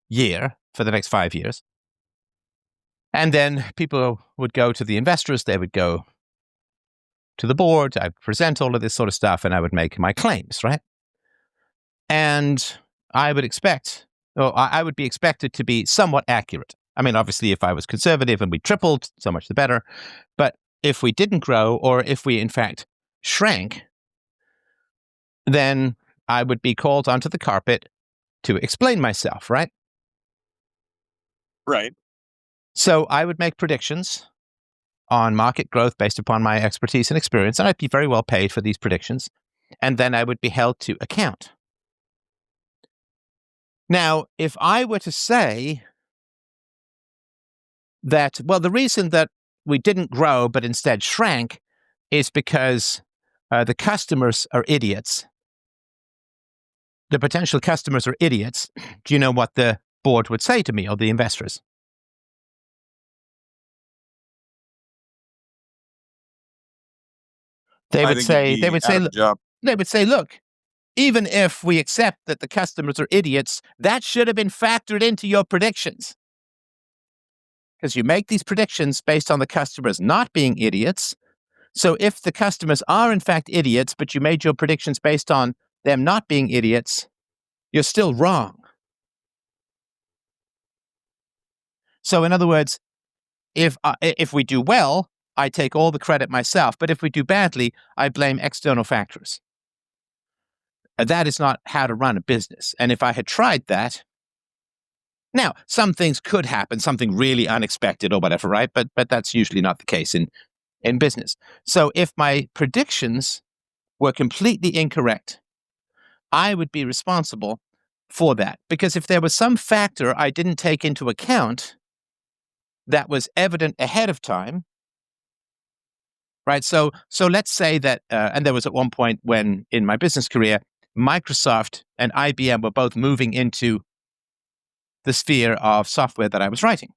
year for the next 5 years, and then people would go to the investors, they would go to the board, I'd present all of this sort of stuff, and I would make my claims, right? And I would be expected to be somewhat accurate. I mean, obviously, if I was conservative and we tripled, so much the better. But if we didn't grow, or if we, in fact, shrank, then I would be called onto the carpet to explain myself, right? Right. So I would make predictions on market growth based upon my expertise and experience, and I'd be very well paid for these predictions. and then I would be held to account. Now, if I were to say that, well, the reason that we didn't grow but instead shrank is because the customers are idiots. The potential customers are idiots. Do you know what the board would say to me, or the investors? They would say, look, even if we accept that the customers are idiots, that should have been factored into your predictions. Because you make these predictions based on the customers not being idiots. So if the customers are in fact idiots, but you made your predictions based on them not being idiots, you're still wrong. So in other words, if we do well, I take all the credit myself. But if we do badly, I blame external factors. That is not how to run a business. And if I had tried that, now, some things could happen, something really unexpected or whatever, right? But that's usually not the case in business. So if my predictions were completely incorrect, I would be responsible for that. Because if there was some factor I didn't take into account that was evident ahead of time, right? So let's say that, and there was at one point when in my business career, Microsoft and IBM were both moving into the sphere of software that I was writing.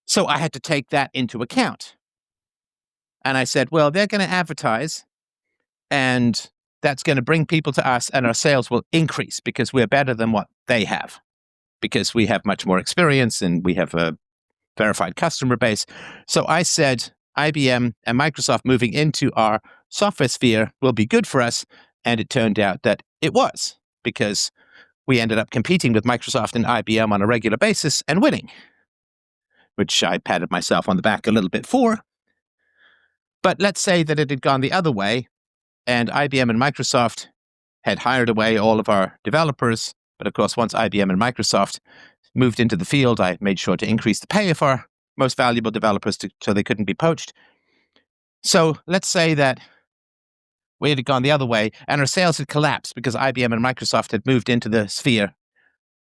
So I had to take that into account. And I said, well, they're going to advertise, and that's going to bring people to us, and our sales will increase because we're better than what they have, because we have much more experience and we have a verified customer base. So I said, IBM and Microsoft moving into our software sphere will be good for us. And it turned out that it was, because we ended up competing with Microsoft and IBM on a regular basis and winning, which I patted myself on the back a little bit for. But let's say that it had gone the other way, and IBM and Microsoft had hired away all of our developers. But of course, once IBM and Microsoft moved into the field, I made sure to increase the pay of our most valuable developers so they couldn't be poached. So let's say that we had gone the other way, and our sales had collapsed because IBM and Microsoft had moved into the sphere,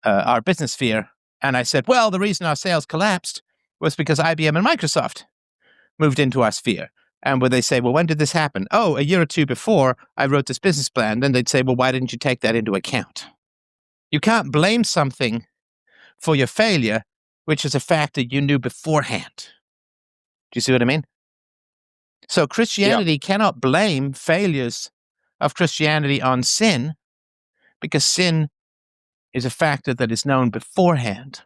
our business sphere. And I said, well, the reason our sales collapsed was because IBM and Microsoft moved into our sphere. And when they say, well, when did this happen? Oh, a year or two before I wrote this business plan. Then they'd say, well, why didn't you take that into account? You can't blame something for your failure, which is a fact that you knew beforehand. Do you see what I mean? So Christianity cannot blame failures of Christianity on sin, because sin is a factor that is known beforehand,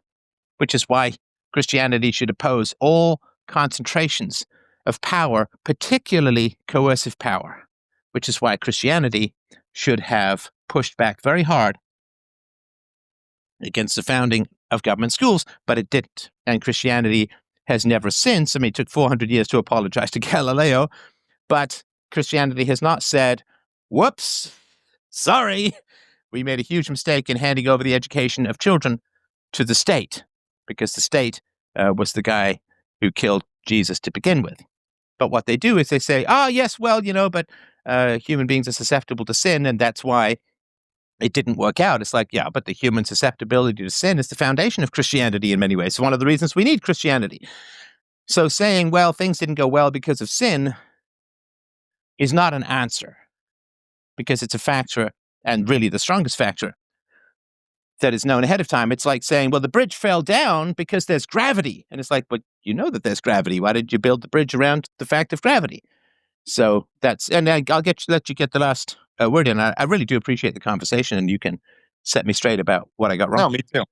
which is why Christianity should oppose all concentrations of power, particularly coercive power, which is why Christianity should have pushed back very hard against the founding of government schools, but it didn't. And Christianity has never since, it took 400 years to apologize to Galileo, but Christianity has not said, whoops, sorry, we made a huge mistake in handing over the education of children to the state, because the state was the guy who killed Jesus to begin with. But what they do is they say, yes, well, but human beings are susceptible to sin, and that's why it didn't work out. It's like, yeah, but the human susceptibility to sin is the foundation of Christianity in many ways. It's one of the reasons we need Christianity. So saying, well, things didn't go well because of sin is not an answer, because it's a factor, and really the strongest factor, that is known ahead of time. It's like saying, well, the bridge fell down because there's gravity. And it's like, but you know that there's gravity. Why did you build the bridge around the fact of gravity? So that's, and I'll let you get the last word in. I really do appreciate the conversation, and you can set me straight about what I got wrong. No, me too.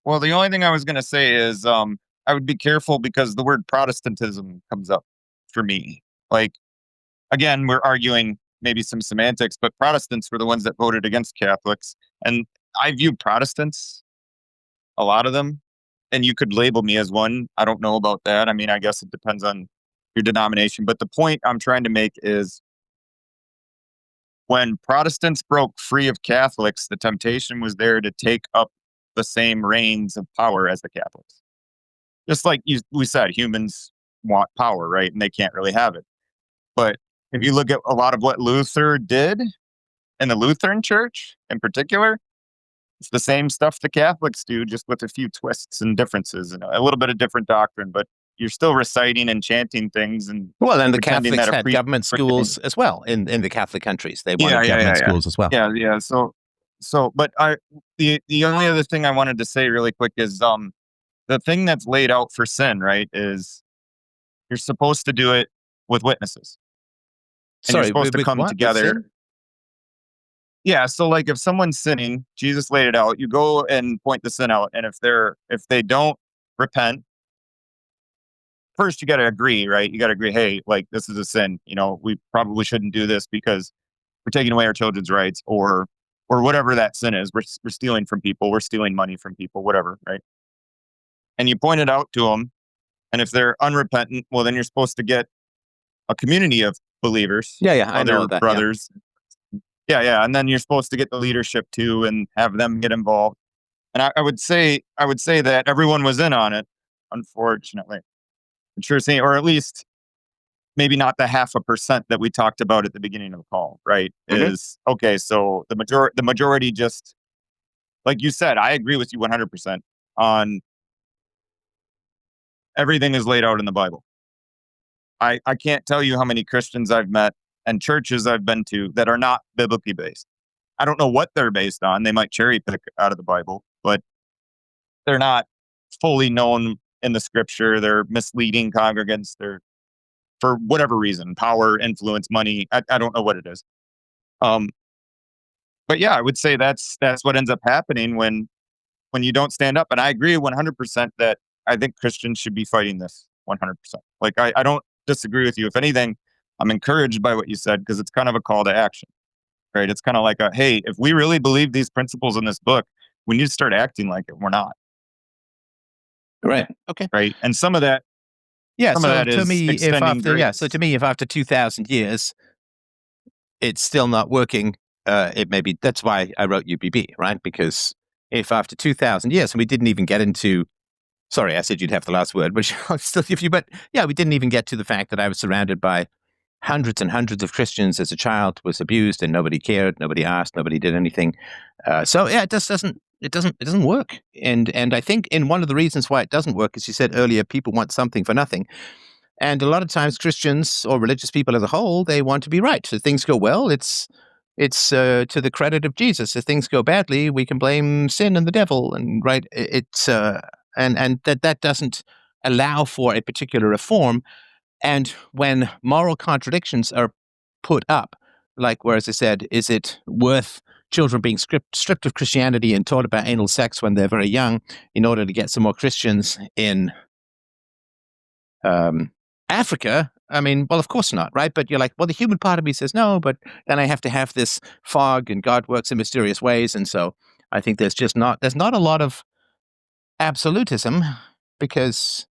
Well, the only thing I was going to say is I would be careful, because the word Protestantism comes up for me. Like, again, we're arguing maybe some semantics, but Protestants were the ones that voted against Catholics. And I view Protestants, a lot of them, and you could label me as one. I don't know about that. I mean, I guess it depends on your denomination. But the point I'm trying to make is, when Protestants broke free of Catholics, the temptation was there to take up the same reins of power as the Catholics. Just like we said, humans want power, right? And they can't really have it. But if you look at a lot of what Luther did in the Lutheran Church in particular, it's the same stuff the Catholics do, just with a few twists and differences and a little bit of different doctrine. But you're still reciting and chanting things and Well, and the pretending Catholics that a had priest. government schools as well in the Catholic countries. They Yeah, wanted government schools as well. yeah. But the only other thing I wanted to say really quick is the thing that's laid out for sin, right, is you're supposed to do it with witnesses, and you're Sorry, supposed to with come what? With together. sin? Yeah, so like if someone's sinning, Jesus laid it out. You go and point the sin out, and if they don't repent, first you got to agree, right? You got to agree, hey, like this is a sin. We probably shouldn't do this because we're taking away our children's rights, or whatever that sin is. We're stealing from people. We're stealing money from people. Whatever, right? And you point it out to them, and if they're unrepentant, well, then you're supposed to get a community of believers, Yeah, I know other all that. Yeah. brothers. Yeah, and then you're supposed to get the leadership too, and have them get involved. And I would say that everyone was in on it, unfortunately. I'm sure saying, or at least maybe not the 0.5% that we talked about at the beginning of the call, right? Mhm. Is okay. So the majority just, like you said, I agree with you 100% on everything is laid out in the Bible. I can't tell you how many Christians I've met and churches I've been to that are not biblically based. I don't know what they're based on. They might cherry pick out of the Bible, but they're not fully known in the scripture. They're misleading congregants. They're, for whatever reason, power, influence, money. I don't know what it is. Um, but yeah, I would say that's what ends up happening when you don't stand up. And I agree 100% that I think Christians should be fighting this 100%. Like I don't disagree with you. If anything, I'm encouraged by what you said because it's kind of a call to action, right? It's kind of like hey, if we really believe these principles in this book, we need to start acting like it. We're not, Right. Okay. right? And some of that Yeah. Some of So that to is me, extending so grace. to me, if after 2,000 years it's still not working, it may be. That's why I wrote UBB, right? Because if after 2,000 years, and we didn't even get into. Sorry, I said you'd have the last word, but I'll still give you. But yeah, we didn't even get to the fact that I was surrounded by hundreds and hundreds of Christians as a child, was abused, and nobody cared, nobody asked, nobody did anything. So yeah, it just doesn't work. And I think in one of the reasons why it doesn't work, as you said earlier, people want something for nothing. And a lot of times, Christians or religious people as a whole, they want to be right. If things go well, it's to the credit of Jesus. If things go badly, we can blame sin and the devil. And right, it's and that doesn't allow for a particular reform. And when moral contradictions are put up, like where, as I said, is it worth children being stripped of Christianity and taught about anal sex when they're very young in order to get some more Christians in Africa? I mean, well, of course not, right? But you're like, well, the human part of me says no, but then I have to have this fog, and God works in mysterious ways, and so I think there's not a lot of absolutism, because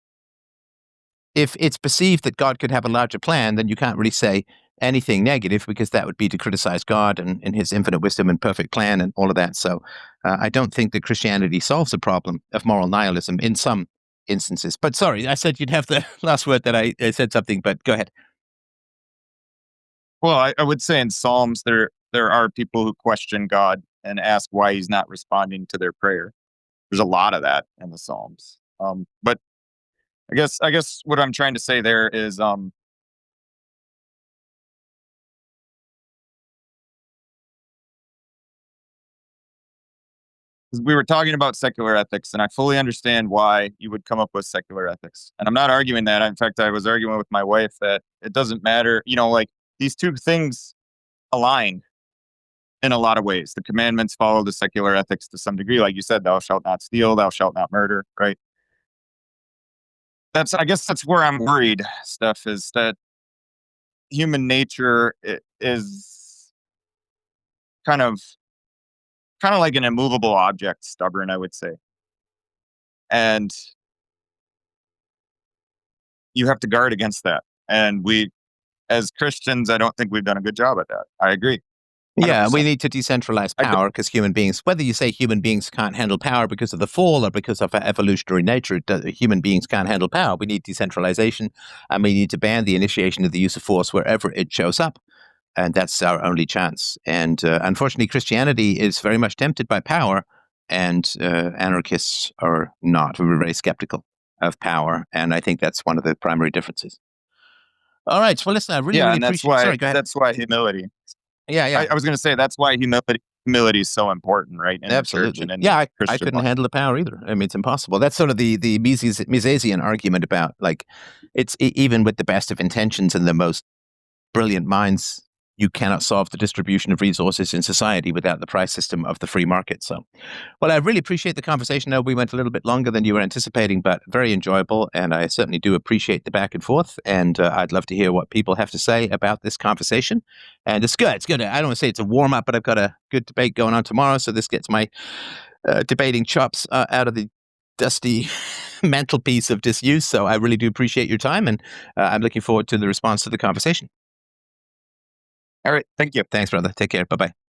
if it's perceived that God could have a larger plan, then you can't really say anything negative, because that would be to criticize God and his infinite wisdom and perfect plan and all of that. So I don't think that Christianity solves the problem of moral nihilism in some instances. But sorry, I said you'd have the last word, that I said something, but go ahead. Well, I would say in Psalms there are people who question God and ask why He's not responding to their prayer. There's a lot of that in the Psalms. But I guess what I'm trying to say there is we were talking about secular ethics, and I fully understand why you would come up with secular ethics. And I'm not arguing that. In fact, I was arguing with my wife that it doesn't matter. Like these two things align in a lot of ways. The commandments follow the secular ethics to some degree. Like you said, thou shalt not steal, thou shalt not murder, right? I guess that's where I'm worried, Steph, is that human nature is kind of like an immovable object, stubborn, I would say. And you have to guard against that. And we, as Christians, I don't think we've done a good job at that. I agree. Yeah, we 100%. need to decentralize I d- power because human beings, whether you say human beings can't handle power because of the fall or because of our evolutionary nature, human beings can't handle power. We need decentralization, and we need to ban the initiation of the use of force wherever it shows up. And that's our only chance. And unfortunately, Christianity is very much tempted by power, and anarchists are not. We're very skeptical of power, and I think that's one of the primary differences. All right. Well, listen, I really, yeah, really and appreciate. Sorry, go ahead. that's why humility. Yeah, yeah. I was going to say that's why humility is so important, right, in the church Absolutely. and in Yeah, I Christian couldn't life. handle the power either. I mean, it's impossible. That's sort of the Misesian argument about, like, it's even with the best of intentions and the most brilliant minds, you cannot solve the distribution of resources in society without the price system of the free market. So, well, I really appreciate the conversation. I know we went a little bit longer than you were anticipating, but very enjoyable. And I certainly do appreciate the back and forth. And I'd love to hear what people have to say about this conversation. And it's good. It's good. I don't want to say it's a warm up, but I've got a good debate going on tomorrow. So this gets my debating chops out of the dusty mantelpiece of disuse. So I really do appreciate your time. And I'm looking forward to the response to the conversation. All right. Thank you. Thanks, brother. Take care. Bye-bye.